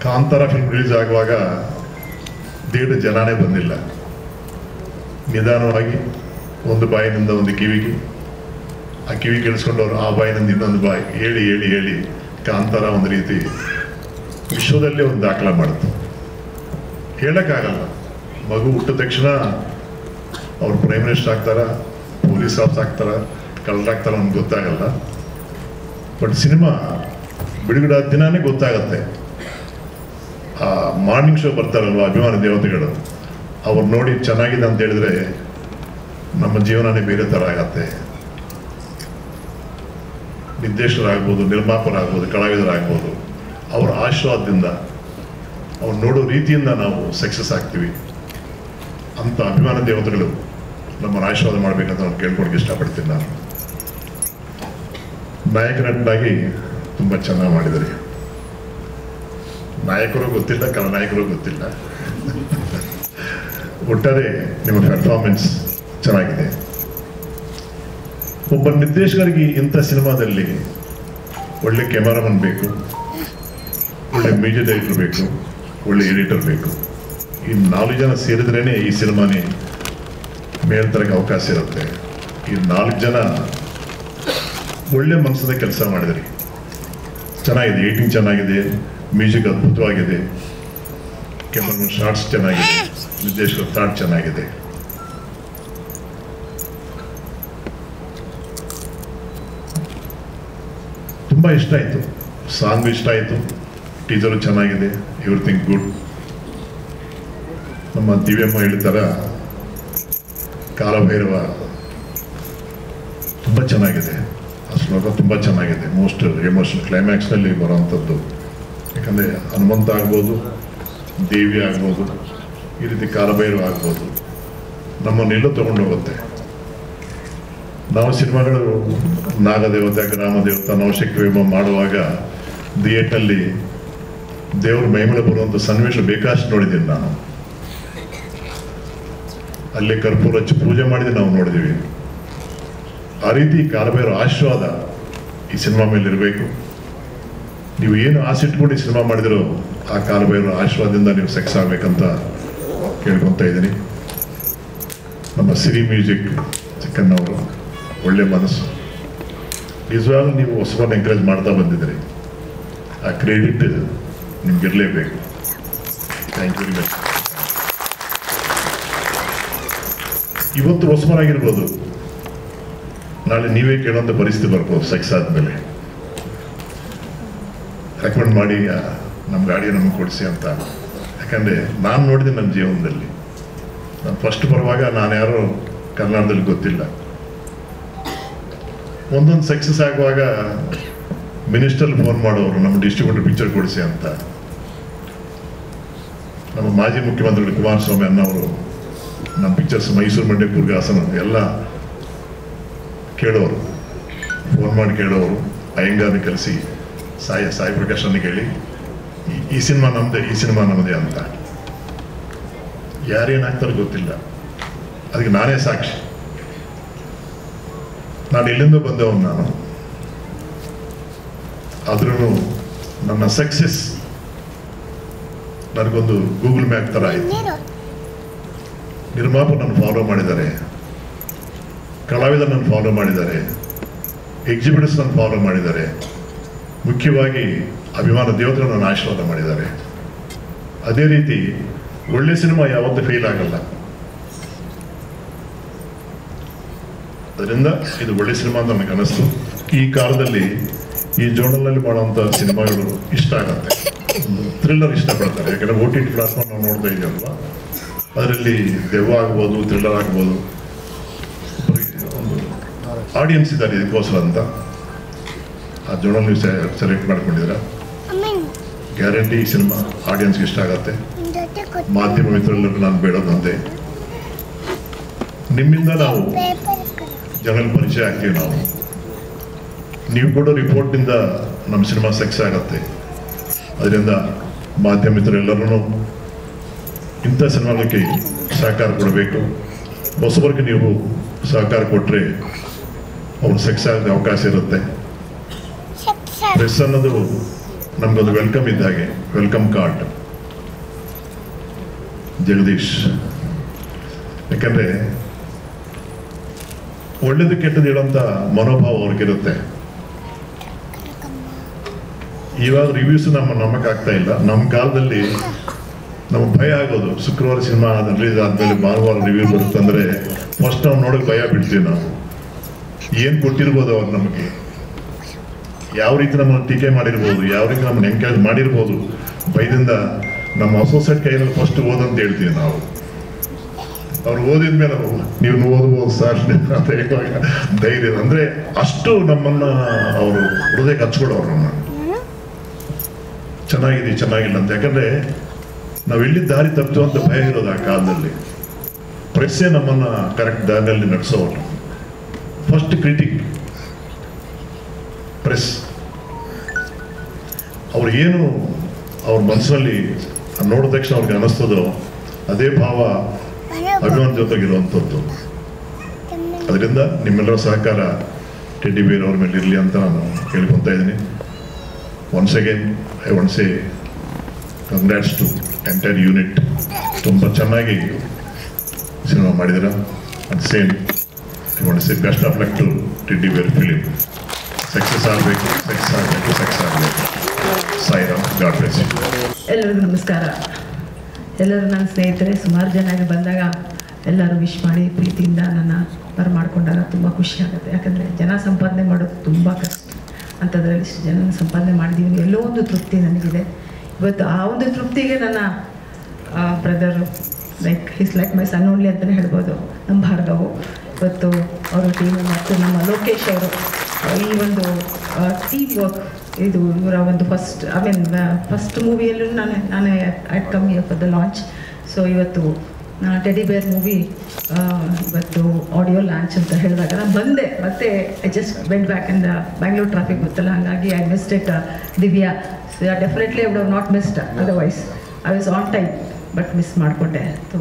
ಕಾಂತಾರ ಫಿಲ್ಮ್ ರಿಲೀಸ್ ಆಗುವಾಗ ದೇಡು ಜನನೇ ಬಂದಿಲ್ಲ. ನಿಧಾನವಾಗಿ ಒಂದು ಬಾಯಿನಿಂದ ಒಂದು ಕಿವಿಗೆ, ಆ ಕಿವಿ ಕೇಳಿಸ್ಕೊಂಡವ್ರು ಆ ಬಾಯಿನಿಂದ ಇನ್ನೊಂದು ಬಾಯಿ ಹೇಳಿ ಹೇಳಿ ಹೇಳಿ ಕಾಂತಾರ ಒಂದು ರೀತಿ ವಿಶ್ವದಲ್ಲೇ ಒಂದು ದಾಖಲೆ ಮಾಡುತ್ತೆ. ಹೇಳೋಕ್ಕಾಗಲ್ಲ. ಮಗು ಹುಟ್ಟಿದ ತಕ್ಷಣ ಅವ್ರು ಪ್ರೈಮ್ ಮಿನಿಸ್ಟರ್ ಆಗ್ತಾರ, ಪೊಲೀಸ್ ಆಫೀಸ್ ಆಗ್ತಾರ, ಕಳ್ಳರಾಗ್ತಾರ ನಮ್ಗೆ ಗೊತ್ತಾಗಲ್ಲ. ಬಟ್ ಸಿನಿಮಾ ಬಿಡುಗಡೆ ದಿನಾನೇ ಗೊತ್ತಾಗತ್ತೆ. ಆ ಮಾರ್ನಿಂಗ್ ಶೋ ಬರ್ತಾರಲ್ವ ಅಭಿಮಾನ ದೇವತೆಗಳು, ಅವ್ರು ನೋಡಿ ಚೆನ್ನಾಗಿದೆ ಅಂತ ಹೇಳಿದ್ರೆ ನಮ್ಮ ಜೀವನನೇ ಬೇರೆ ಥರ ಆಗತ್ತೆ. ನಿರ್ದೇಶಕರಾಗ್ಬೋದು, ನಿರ್ಮಾಪಕರಾಗ್ಬೋದು, ಕಲಾವಿದರಾಗ್ಬೋದು, ಅವರ ಆಶೀರ್ವಾದದಿಂದ ಅವ್ರು ನೋಡೋ ರೀತಿಯಿಂದ ನಾವು ಸಕ್ಸಸ್ ಆಗ್ತೀವಿ ಅಂತ ಅಭಿಮಾನ ದೇವತೆಗಳು ನಮ್ಮನ್ನು ಆಶೀರ್ವಾದ ಮಾಡಬೇಕಂತ ನಾನು ಕೇಳ್ಕೊಳಕ್ಕೆ ಇಷ್ಟಪಡ್ತೀನಿ. ನಾನು ನಾಯಕ ನಟನಾಗಿ ತುಂಬ ಚೆನ್ನಾಗಿ ಮಾಡಿದ್ದಾರೆ. ನಾಯಕರು ಗೊತ್ತಿಲ್ಲ, ನಾಯಕರು ಗೊತ್ತಿಲ್ಲ. ಒಟ್ಟಾರೆ ನಿಮ್ಮ ಪರ್ಫಾರ್ಮೆನ್ಸ್ ಚೆನ್ನಾಗಿದೆ. ಒಬ್ಬ ನಿರ್ದೇಶಕರಿಗೆ ಇಂಥ ಸಿನಿಮಾದಲ್ಲಿ ಒಳ್ಳೆ ಕ್ಯಾಮರಾಮನ್ ಬೇಕು, ಒಳ್ಳೆ ಮ್ಯೂಸಿಕ್ ಡೈರೆಕ್ಟರ್ ಬೇಕು, ಒಳ್ಳೆ ಎಡಿಟರ್ ಬೇಕು. ಈ 4 ಜನ ಸೇರಿದ್ರೇ ಈ ಸಿನಿಮಾನೇ ಮೇಲ್ತರಕ್ಕೆ ಅವಕಾಶ ಇರುತ್ತೆ. ಈ 4 ಜನ ಒಳ್ಳೆ ಮನಸ್ಸದ ಕೆಲಸ ಮಾಡಿದ್ರಿ. ಚೆನ್ನಾಗಿದೆ, ಎಡಿಟಿಂಗ್ ಚೆನ್ನಾಗಿದೆ, ಮ್ಯೂಸಿಕ್ ಅದ್ಭುತವಾಗಿದೆ, ಕ್ಯಾಮರಾಮನ್ ಶಾರ್ಟ್ಸ್ ಚೆನ್ನಾಗಿದೆ, ನಿರ್ದೇಶಕರ ಥಾಟ್ ಚೆನ್ನಾಗಿದೆ. ತುಂಬ ಇಷ್ಟ ಆಯಿತು. ಸಾಂಗ್ ಇಷ್ಟ ಆಯಿತು, ಟೀಚರು ಚೆನ್ನಾಗಿದೆ, ಎವ್ರಿಥಿಂಗ್ ಗುಡ್. ನಮ್ಮ ದಿವ್ಯಮ್ಮ ಹೇಳ್ತಾರ ಕಾಲಭೈರವ ತುಂಬ ಚೆನ್ನಾಗಿದೆ. ಆ ಶ್ಲೋಕ ತುಂಬ ಚೆನ್ನಾಗಿದೆ. ಮೋಸ್ಟ್ ಎಮೋಷನಲ್ ಕ್ಲೈಮ್ಯಾಕ್ಸ್ನಲ್ಲಿ ಬರೋವಂಥದ್ದು. ಯಾಕಂದರೆ ಹನುಮಂತ ಆಗ್ಬೋದು, ದೇವಿ ಆಗ್ಬೋದು, ಈ ರೀತಿ ಕಾಲಭೈರವ ಆಗ್ಬೋದು, ನಮ್ಮನ್ನೆಲ್ಲೋ ತೊಗೊಂಡೋಗುತ್ತೆ. ನಾವು ಸಿನಿಮಾಗಳು ನಾಗದೇವತೆ, ಗ್ರಾಮದೇವತೆ, ನವಶಕ್ತಿ ಮಾಡುವಾಗ ಥಿಯೇಟ್ರಲ್ಲಿ ದೇವ್ರ ಮೈಮೇಲೆ ಬರುವಂಥ ಸನ್ನಿವೇಶ ಬೇಕಾಷ್ಟು ನೋಡಿದ್ದೀನಿ ನಾನು. ಅಲ್ಲೇ ಕರ್ಪೂರ ಹಚ್ಚಿ ಪೂಜೆ ಮಾಡಿದ್ರೆ ನಾವು ನೋಡಿದ್ದೀವಿ. ಆ ರೀತಿ ಕಾಲಭೈರವ ಆಶೀರ್ವಾದ ಈ ಸಿನಿಮಾ ಮೇಲೆ ಇರಬೇಕು. ನೀವು ಏನು ಆಸೆ ಇಟ್ಕೊಂಡು ಈ ಸಿನಿಮಾ ಮಾಡಿದಿರೋ ಆ ಕಾಲಭೈರವ ಆಶೀರ್ವಾದದಿಂದ ನೀವು ಸಕ್ಸಸ್ ಆಗಬೇಕಂತ ಕೇಳ್ಕೊತಾ ಇದ್ದೀನಿ. ನಮ್ಮ ಸಿರಿ ಮ್ಯೂಸಿಕ್ ಚಿಕ್ಕನ್ನವರು ಒಳ್ಳೆ ಮನಸ್ಸು. ನಿಜವಾಗ್ಲೂ ನೀವು ಹೊಸಬನ್ನು ಎಂಕರೇಜ್ ಮಾಡ್ತಾ ಬಂದಿದ್ದೀರಿ. ಆ ಕ್ರೆಡಿಟ್ ನಿಮ್ಗಿರಲೇಬೇಕು. Thank you very much. ಇವತ್ತು ಹೊಸಬರಾಗಿರ್ಬೋದು, ನಾಳೆ ನೀವೇ ಕೇಳೋಂಥ ಪರಿಸ್ಥಿತಿ ಬರ್ಬೋದು ಸಕ್ಸಸ್ ಆದಮೇಲೆ. ರೆಕಮೆಂಡ್ ಮಾಡಿ ನಮ್ಮ ಗಾಡಿ ನಮಗೆ ಕೊಡಿಸಿ ಅಂತ. ಯಾಕಂದರೆ ನಾನು ನೋಡಿದೆ ನನ್ನ ಜೀವನದಲ್ಲಿ. ನಾನು ಫಸ್ಟ್ ಬರುವಾಗ ನಾನು ಯಾರೋ ಕರ್ನಾಟಕದಲ್ಲಿ ಗೊತ್ತಿಲ್ಲ. ಒಂದೊಂದು ಸಕ್ಸಸ್ ಆಗುವಾಗ ಮಿನಿಸ್ಟರ್ ಫೋನ್ ಮಾಡೋರು, ನಮ್ಮ ಡಿಸ್ಟ್ರಿಬ್ಯೂಟರ್ ಪಿಕ್ಚರ್ ಕೊಡಿಸಿ ಅಂತ. ನಮ್ಮ ಮಾಜಿ ಮುಖ್ಯಮಂತ್ರಿಗಳು ಕುಮಾರಸ್ವಾಮಿ ಅನ್ನೋರು ನಮ್ಮ ಪಿಕ್ಚರ್ಸ್ ಮೈಸೂರು, ಮಂಡ್ಯ, ಕೂರ್ಗ, ಹಾಸನ ಎಲ್ಲ ಕೇಳೋರು, ಫೋನ್ ಮಾಡಿ ಕೇಳೋರು. ಅಯ್ಯಂಗಾರನ್ನ ಕಲಿಸಿ ಸಾಯಿ ಪ್ರಕಾಶನ್ನ ಕೇಳಿ ಈ ಸಿನಿಮಾ ನಮ್ಮದೇ, ಈ ಸಿನಿಮಾ ನಮ್ಮದೇ ಅಂತ. ಯಾರೇನಾಗ್ತಾರೋ ಗೊತ್ತಿಲ್ಲ, ಅದಕ್ಕೆ ನಾನೇ ಸಾಕ್ಷಿ. ನಾನು ಎಲ್ಲಿಂದ ಬಂದವನು ನಾನು. ಆದ್ರೂ ನನ್ನ ಸಕ್ಸಸ್ ನನಗೊಂದು ಗೂಗಲ್ ಮ್ಯಾಪ್ ಥರ ಆಯಿತು. ನಿರ್ಮಾಪಕ ನನ್ನ ಫಾಲೋ ಮಾಡಿದ್ದಾರೆ, ಕಲಾವಿದರು ನನ್ನ ಫಾಲೋ ಮಾಡಿದ್ದಾರೆ, ಎಕ್ಸಿಬಿಟರ್ಸ್ ನನ್ನ ಫಾಲೋ ಮಾಡಿದ್ದಾರೆ, ಮುಖ್ಯವಾಗಿ ಅಭಿಮಾನ ದೇವತೆಗಳು ನನ್ನ ಆಶೀರ್ವಾದ ಮಾಡಿದ್ದಾರೆ. ಅದೇ ರೀತಿ ಒಳ್ಳೆ ಸಿನಿಮಾ ಯಾವತ್ತೂ ಫೇಲ್ ಆಗಲ್ಲ. ಅದರಿಂದ ಇದು ಒಳ್ಳೆ ಸಿನಿಮಾ ಅಂತ ನನಗೆ ಅನ್ನಿಸ್ತು. ಈ ಕಾಲದಲ್ಲಿ ಈ ಜೋನಲ್ನಲ್ಲಿ ಮಾಡುವಂಥ ಸಿನಿಮಾಗಳು ಇಷ್ಟ ಆಗತ್ತೆ. ಥ್ರಿಲ್ಲರ್ ಇಷ್ಟಪಡ್ತಾರೆ. ಯಾಕಂದರೆ OTT ಪ್ಲಾಟ್ಫಾರ್ಮ್ ನಾವು ನೋಡ್ತಾ ಇದ್ದೀವಲ್ವ, ಅದರಲ್ಲಿ ದೆವ್ವ ಆಗ್ಬೋದು, ಥ್ರಿಲ್ಲರ್ ಆಗ್ಬೋದು, ಒಂದು ಆಡಿಯನ್ಸ್ ಇದ್ದಾರೆ ಇದಕ್ಕೋಸ್ಕರ ಅಂತ ಆ ಜೋನಲ್ ನೀವು ಸೆಲೆಕ್ಟ್ ಮಾಡ್ಕೊಂಡಿದ್ದೀರಾ. ಗ್ಯಾರಂಟಿ ಈ ಸಿನಿಮಾ ಆಡಿಯನ್ಸ್ಗೆ ಇಷ್ಟ ಆಗತ್ತೆ. ಮಾಧ್ಯಮ ಮಿತ್ರರೆಲ್ಲರೂ ನಾನು ಬೇಡೋದು ಒಂದೇ, ನಿಮ್ಮಿಂದ ನಾವು ಜನರಲ್ಲಿ ಪರಿಚಯ ಆಗ್ತೀವಿ. ನೀವು ಕೊಡೋ ರಿಪೋರ್ಟ್ನಿಂದ ನಮ್ಮ ಸಿನಿಮಾ ಸಕ್ಸಸ್ ಆಗುತ್ತೆ. ಅದರಿಂದ ಮಾಧ್ಯಮ ಮಿತ್ರರೆಲ್ಲರೂ ಇಂಥ ಸಿನಿಮಾಗಳಿಗೆ ಸಹಕಾರ ಕೊಡಬೇಕು. ಹೊಸಬರಿಗೆ ನೀವು ಸಹಕಾರ ಕೊಟ್ಟರೆ ಅವ್ರು ಸಕ್ಸಸ್ ಆಗೋ ಅವಕಾಶ ಇರುತ್ತೆ. ಪ್ರೆಸ್ ಅನ್ನೋದು ನಮಗೊಂದು ವೆಲ್ಕಮ್ ಇದ್ದ ಹಾಗೆ, ವೆಲ್ಕಮ್ ಕಾರ್ಡ್. ಜಗದೀಶ್, ಯಾಕಂದರೆ ಒಳ್ಳೇದು ಕೆಟ್ಟದ್ದು ಹೇಳೋಂಥ ಮನೋಭಾವ ಅವ್ರಿಗಿರುತ್ತೆ. ಇವಾಗ ರಿವ್ಯೂಸ್ ನಮಗಾಗ್ತಾ ಇಲ್ಲ. ನಮ್ಮ ಕಾಲದಲ್ಲಿ ನಮಗೆ ಭಯ ಆಗೋದು, ಶುಕ್ರವಾರ ಸಿನಿಮಾ ರಿಲೀಸ್ ಆದಮೇಲೆ ಭಾನುವಾರ ರಿವ್ಯೂ ಬರುತ್ತಂದರೆ ಫಸ್ಟ್ ನಾವು ನೋಡೋಕೆ ಭಯ ಬಿಡ್ತೀವಿ. ನಾವು ಏನು ಕೊಟ್ಟಿರ್ಬೋದು ಅವ್ರು ನಮಗೆ, ಯಾವ ರೀತಿ ನಮ್ಮನ್ನು ಟೀಕೆ ಮಾಡಿರ್ಬೋದು, ಯಾವ ರೀತಿ ನಮ್ಮನ್ನು ಎಂಕರೇಜ್ ಮಾಡಿರ್ಬೋದು. ಭಯದಿಂದ ನಮ್ಮ ಅಸೋಸಿಯೇಟ್ ಕೈಯಲ್ಲಿ ಫಸ್ಟ್ ಓದಂತ ಹೇಳ್ತೀವಿ ನಾವು. ಅವ್ರು ಓದಿದ ಮೇಲೆ ನೀವು ಓದ್ಬೋದು ಸರ್ ಅಂತ ಹೇಳುವಾಗ ಧೈರ್ಯ, ಅಂದರೆ ಅಷ್ಟು ನಮ್ಮನ್ನು ಅವರು ಹೃದಯಕ್ಕೆ ಹಚ್ಕೊಡೋರು. ನಮ್ಮ ಚೆನ್ನಾಗಿಲ್ಲ ಅಂತ. ಯಾಕಂದರೆ ನಾವು ಎಲ್ಲಿದ್ದ ದಾರಿ ತಪ್ಪುವಂತ ಭಯ ಇರೋದು ಆ ಕಾಲದಲ್ಲಿ. ಪ್ರೆಸ್ಸೇ ನಮ್ಮನ್ನು ಕರೆಕ್ಟ್ ದಾರಿಯಲ್ಲಿ ನಡೆಸೋರು. First critic press. ಅವ್ರಿಗೇನು ಅವ್ರ ಮನಸ್ಸಿನಲ್ಲಿ ನೋಡಿದ ತಕ್ಷಣ ಅವ್ರಿಗೆ ಅನ್ನಿಸ್ತದೋ ಅದೇ ಭಾವ ಅಭಿಮಾನ ಜೊತೆಗಿರುವಂಥದ್ದು. ಅದರಿಂದ ನಿಮ್ಮೆಲ್ಲರ ಸಹಕಾರ ಟೆಡ್ಡಿ ಬೇರ್ ಅವ್ರ ಮೇಲೆ ಇರಲಿ ಅಂತ ನಾನು ಕೇಳ್ಕೊತಾ ಇದ್ದೀನಿ. Once again I want say congrats to entire unit. ತುಂಬ ಚೆನ್ನಾಗಿ ಸಿನಿಮಾ ಮಾಡಿದಿರ. At same I want say best of luck to teddy bear film. Success ಆಗಬೇಕು. Sairam, god bless you. ಎಲ್ಲರಿಗೂ ನಮಸ್ಕಾರ. ಎಲ್ಲರೂ ನನ್ನ ಸ್ನೇಹಿತರೆ. ಸುಮಾರು ಜನ ಬಂದಾಗ ಎಲ್ಲರೂ ವಿಶ್ ಮಾಡಿ ಪ್ರೀತಿಯಿಂದ ನನ್ನ ಬರಮಾಡ್ಕೊಂಡಾಗ ತುಂಬ ಖುಷಿ ಆಗುತ್ತೆ. ಯಾಕಂದರೆ ಜನ ಸಂಪಾದನೆ ಮಾಡೋದು ತುಂಬ ಕಷ್ಟ. ಅಂಥದ್ರಲ್ಲಿ ಇಷ್ಟು ಜನ ಸಂಪಾದನೆ ಮಾಡಿದ್ದೀವಿ, ಎಲ್ಲೋ ಒಂದು ತೃಪ್ತಿ ನನಗಿದೆ ಇವತ್ತು. ಆ ಒಂದು ತೃಪ್ತಿಗೆ ನನ್ನ brother like my son only ಅಂತಲೇ ಹೇಳ್ಬೋದು, ನಮ್ಮ ಭಾರ್ಗವು ಇವತ್ತು ಅವರ ಟೀಮು ಮತ್ತು ನಮ್ಮ ಲೋಕೇಶ್ ಅವರು ಈ ಒಂದು ಟೀಮ್ ವರ್ಕ್, ಇದು ಇವರ ಒಂದು ಫಸ್ಟ್ ಮೂವಿಯಲ್ಲೂ ನಾನು I'd come here for the launch. So ಇವತ್ತು ಟೆಡಿ ಬೇರ್ ಮೂವಿ ಇವತ್ತು ಆಡಿಯೋ ಲಾಂಚ್ ಅಂತ ಹೇಳಿದಾಗ ನಾನು ಬಂದೆ. ಮತ್ತೆ I just went back in the Bangalore traffic ಗೊತ್ತಲ್ಲ, ಹಾಗಾಗಿ I missed it. Divya definitely I would have not missed, otherwise I was on time, but miss ಮಾಡಿಕೊಂಡೆ. ಸೊ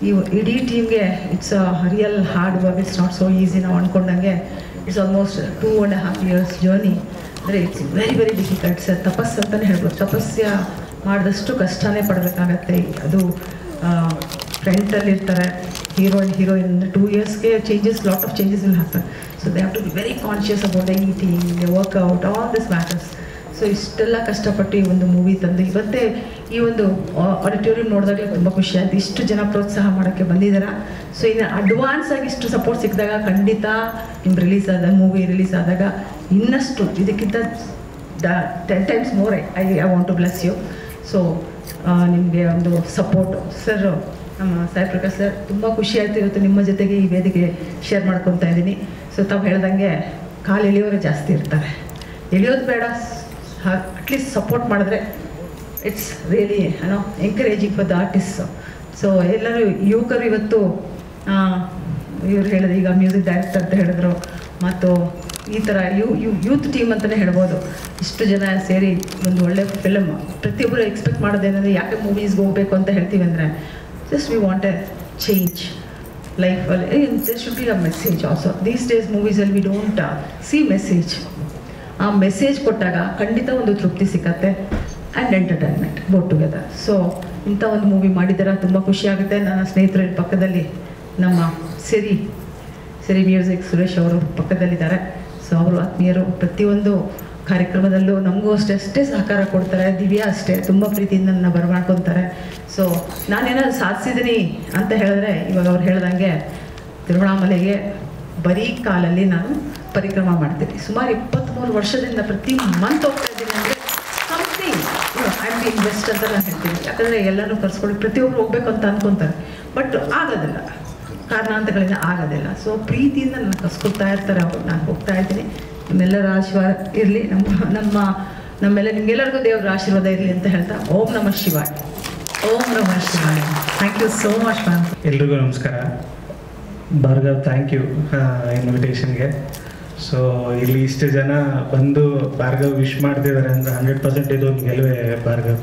ಈ ಇಡೀ ಟೀಮ್ಗೆ it's a real hard work. It's not so easy. ನಾವು ಅಂದ್ಕೊಂಡಂಗೆ it's almost 2.5 years journey. ಅಂದರೆ it's very very difficult. ತಪಸ್ಸು ಅಂತಲೇ ಹೇಳ್ಬೋದು. ತಪಸ್ಯ ಮಾಡಿದಷ್ಟು ಕಷ್ಟನೇ ಪಡಬೇಕಾಗತ್ತೆ. ಅದು ಫ್ರಂಟಲ್ಲಿರ್ತಾರೆ ಹೀರೋ ಆ್ಯಂಡ್ ಹೀರೋಯಿನ್. 2 yearsಗೆ lot of changes will happen. So they have to be very conscious about the eating, the workout, all this matters. So ಇಷ್ಟೆಲ್ಲ ಕಷ್ಟಪಟ್ಟು ಈ ಒಂದು ಮೂವಿ ತಂದು ಇವತ್ತೇ ಈ ಒಂದು ಆಡಿಟೋರಿಯಂ ನೋಡಿದಾಗಲೇ ತುಂಬ ಖುಷಿ ಆಯಿತು. ಇಷ್ಟು ಜನ ಪ್ರೋತ್ಸಾಹ ಮಾಡೋಕ್ಕೆ ಬಂದಿದ್ದಾರೆ. ಸೊ ಇನ್ನು ಅಡ್ವಾನ್ಸ್ ಆಗಿ ಇಷ್ಟು ಸಪೋರ್ಟ್ ಸಿಕ್ಕಿದಾಗ ಖಂಡಿತ ನಿಮ್ಮ ಮೂವಿ ರಿಲೀಸ್ ಆದಾಗ ಇನ್ನಷ್ಟು ಇದಕ್ಕಿಂತ 10 times more I want to bless you. So ನಿಮಗೆ ಒಂದು ಸಪೋರ್ಟು ಸರ್, ನಮ್ಮ ಸಾಯಿ ಪ್ರಕಾಶ್ ಸರ್, ತುಂಬ ಖುಷಿ ಆಯಿತು ಇವತ್ತು ನಿಮ್ಮ ಜೊತೆಗೆ ಈ ವೇದಿಕೆ ಶೇರ್ ಮಾಡ್ಕೊತಾ ಇದ್ದೀನಿ. ಸೊ ತಾವು ಹೇಳ್ದಂಗೆ ಕಾಲು ಎಳೆಯೋರು ಜಾಸ್ತಿ ಇರ್ತಾರೆ, ಎಳೆಯೋದು ಬೇಡ, ಅಟ್ಲೀಸ್ಟ್ ಸಪೋರ್ಟ್ ಮಾಡಿದ್ರೆ it's really encouraging for the artist. So ಎಲ್ಲರೂ ಯುವಕರು ಇವತ್ತು ಇವ್ರು ಹೇಳಿದ್ರು, ಈಗ ಮ್ಯೂಸಿಕ್ ಡೈರೆಕ್ಟರ್ ಅಂತ ಹೇಳಿದ್ರು, ಮತ್ತು ಈ ಥರ ಯೂತ್ ಟೀಮ್ ಅಂತಲೇ ಹೇಳ್ಬೋದು. ಇಷ್ಟು ಜನ ಸೇರಿ ಒಂದು ಒಳ್ಳೆ ಫಿಲಮ್. ಪ್ರತಿಯೊಬ್ಬರು ಎಕ್ಸ್ಪೆಕ್ಟ್ ಮಾಡೋದೇನೆಂದರೆ ಯಾಕೆ ಮೂವೀಸ್ಗೆ ಹೋಗಬೇಕು ಅಂತ ಹೇಳ್ತೀವಿ ಅಂದರೆ just we want a change ಲೈಫಲ್ಲಿ. There should be a message also. These days ಮೂವೀಸಲ್ಲಿ ವಿ ಡೋಂಟ್ ಸಿ ಮೆಸೇಜ್. ಆ ಮೆಸೇಜ್ ಕೊಟ್ಟಾಗ ಖಂಡಿತ ಒಂದು ತೃಪ್ತಿ ಸಿಕ್ಕತ್ತೆ and entertainment both together. So ಇಂಥ ಒಂದು ಮೂವಿ ಮಾಡಿದ್ದೀರ, ತುಂಬ ಖುಷಿ ಆಗುತ್ತೆ. ನನ್ನ ಸ್ನೇಹಿತರ ಪಕ್ಕದಲ್ಲಿ ನಮ್ಮ ಸಿರಿ ಮ್ಯೂಸಿಕ್ ಸುರೇಶ್ ಅವರು ಪಕ್ಕದಲ್ಲಿದ್ದಾರೆ. ಸೊ ಅವರು ಆತ್ಮೀಯರು, ಪ್ರತಿಯೊಂದು ಕಾರ್ಯಕ್ರಮದಲ್ಲೂ ನಮಗೂ ಅಷ್ಟೇ ಸಹಕಾರ ಕೊಡ್ತಾರೆ. ದಿವ್ಯಾ ಅಷ್ಟೇ ತುಂಬ ಪ್ರೀತಿಯಿಂದ ನನ್ನ ಬರಮಾಡ್ಕೊತಾರೆ. ಸೊ ನಾನೇನಾದ್ರು ಸಾಧಿಸಿದ್ದೀನಿ ಅಂತ ಹೇಳಿದ್ರೆ, ಇವಾಗ ಅವ್ರು ಹೇಳ್ದಂಗೆ ತಿರುವಣ್ಣಾಮಲೆಗೆ ಬರೀ ಕಾಲಲ್ಲಿ ನಾನು ಪರಿಕ್ರಮ ಮಾಡ್ತೀನಿ. ಸುಮಾರು 23 ವರ್ಷದಿಂದ ಪ್ರತಿ ಮಂತ್ ಹೋಗ್ತಾ ಇದ್ದೀನಿ. ಅಂದರೆ something I am being best ಅಂತ ನಾನು ಹೇಳ್ತೀನಿ. ಯಾಕಂದರೆ ಎಲ್ಲರೂ ಕರ್ಸ್ಕೊಂಡು ಪ್ರತಿಯೊಬ್ಬರು ಹೋಗ್ಬೇಕು ಅಂತ ಅಂದ್ಕೊತಾರೆ, ಬಟ್ ಆಗೋದಿಲ್ಲ, ಕಾರಣಾಂತರಗಳಿಂದ ಆಗೋದಿಲ್ಲ. ಸೊ ಪ್ರೀತಿಯಿಂದ ನಾನು ಕರ್ಸ್ಕೊಳ್ತಾ ಇರ್ತಾರೆ ಅವರು, ನಾನು ಹೋಗ್ತಾ ಇದ್ದೀನಿ. ನಿಮ್ಮೆಲ್ಲರ ಆಶೀರ್ವಾದ ಇರಲಿ. ನಮ್ಮ ನಮ್ಮೆಲ್ಲ ನಿಮ್ಗೆಲ್ಲರಿಗೂ ದೇವ್ರ ಆಶೀರ್ವಾದ ಇರಲಿ ಅಂತ ಹೇಳ್ತಾ ಓಂ ನಮಃ ಶಿವಾಯ. ಓಂ ನಮಃ ಶಿವಾಯ. Thank you so much ma'am. ಎಲ್ರಿಗೂ ನಮಸ್ಕಾರ. ಭಾರ್ಗವ್, ಥ್ಯಾಂಕ್ ಯು ಇನ್ವಿಟೇಷನ್ಗೆ. ಸೊ ಇಲ್ಲಿ ಇಷ್ಟು ಜನ ಬಂದು ಭಾರ್ಗವ್ ವಿಶ್ ಮಾಡ್ತಿದ್ದಾರೆ ಅಂದರೆ 100% ಇದು ಒಂದು ಗೆಲುವೆ ಭಾರ್ಗವ್.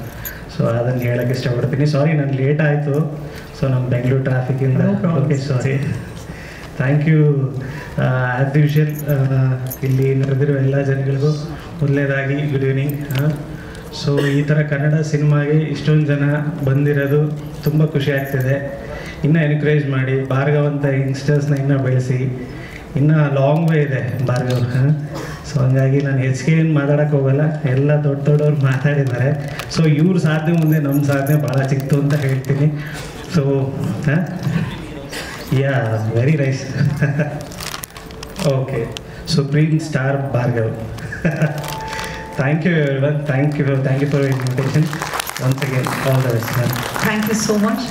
ಸೊ ಅದನ್ನು ಹೇಳೋಕ್ಕೆ ಇಷ್ಟಪಡ್ತೀನಿ. ಸಾರಿ ನಾನು ಲೇಟ್ ಆಯಿತು. ಸೊ ನಮ್ಮ ಬೆಂಗಳೂರು ಟ್ರಾಫಿಕಿಂದ. Okay, sorry. Thank you. As usual ಇಲ್ಲಿ ನಡೆದಿರೋ ಎಲ್ಲ ಜನಗಳಿಗೂ ಮೊದಲನೇದಾಗಿ ಗುಡ್ ಈವ್ನಿಂಗ್. ಸೊ ಈ ಥರ ಕನ್ನಡ ಸಿನಿಮಾಗೆ ಇಷ್ಟೊಂದು ಜನ ಬಂದಿರೋದು ತುಂಬ ಖುಷಿ ಆಗ್ತಿದೆ. ಇನ್ನೂ ಎನ್ಕರೇಜ್ ಮಾಡಿ, ಭಾರ್ಗವ್ ಅಂತ ಯಂಗ್ಸ್ಟರ್ಸ್ನ ಇನ್ನೂ ಬೆಳೆಸಿ. ಇನ್ನೂ ಲಾಂಗ್ ವೇ ಇದೆ ಭಾರ್ಗವ್. ಸೊ ಹಂಗಾಗಿ ನಾನು ಹೆಚ್ಚಿಗೆ ಏನು ಮಾತಾಡೋಕ್ಕೆ ಹೋಗಲ್ಲ, ಎಲ್ಲ ದೊಡ್ಡವ್ರು ಮಾತಾಡಿದ್ದಾರೆ. ಸೊ ಇವ್ರ ಸಾಧನೆ ಮುಂದೆ ನಮ್ಮ ಸಾಧನೆ ಭಾಳ ಚಿಕ್ತು ಅಂತ ಹೇಳ್ತೀನಿ. So yeah, very nice. Okay, supreme star Bhargav. Thank you everyone. Thank you for invitation. Once again all the best. Thank you so much.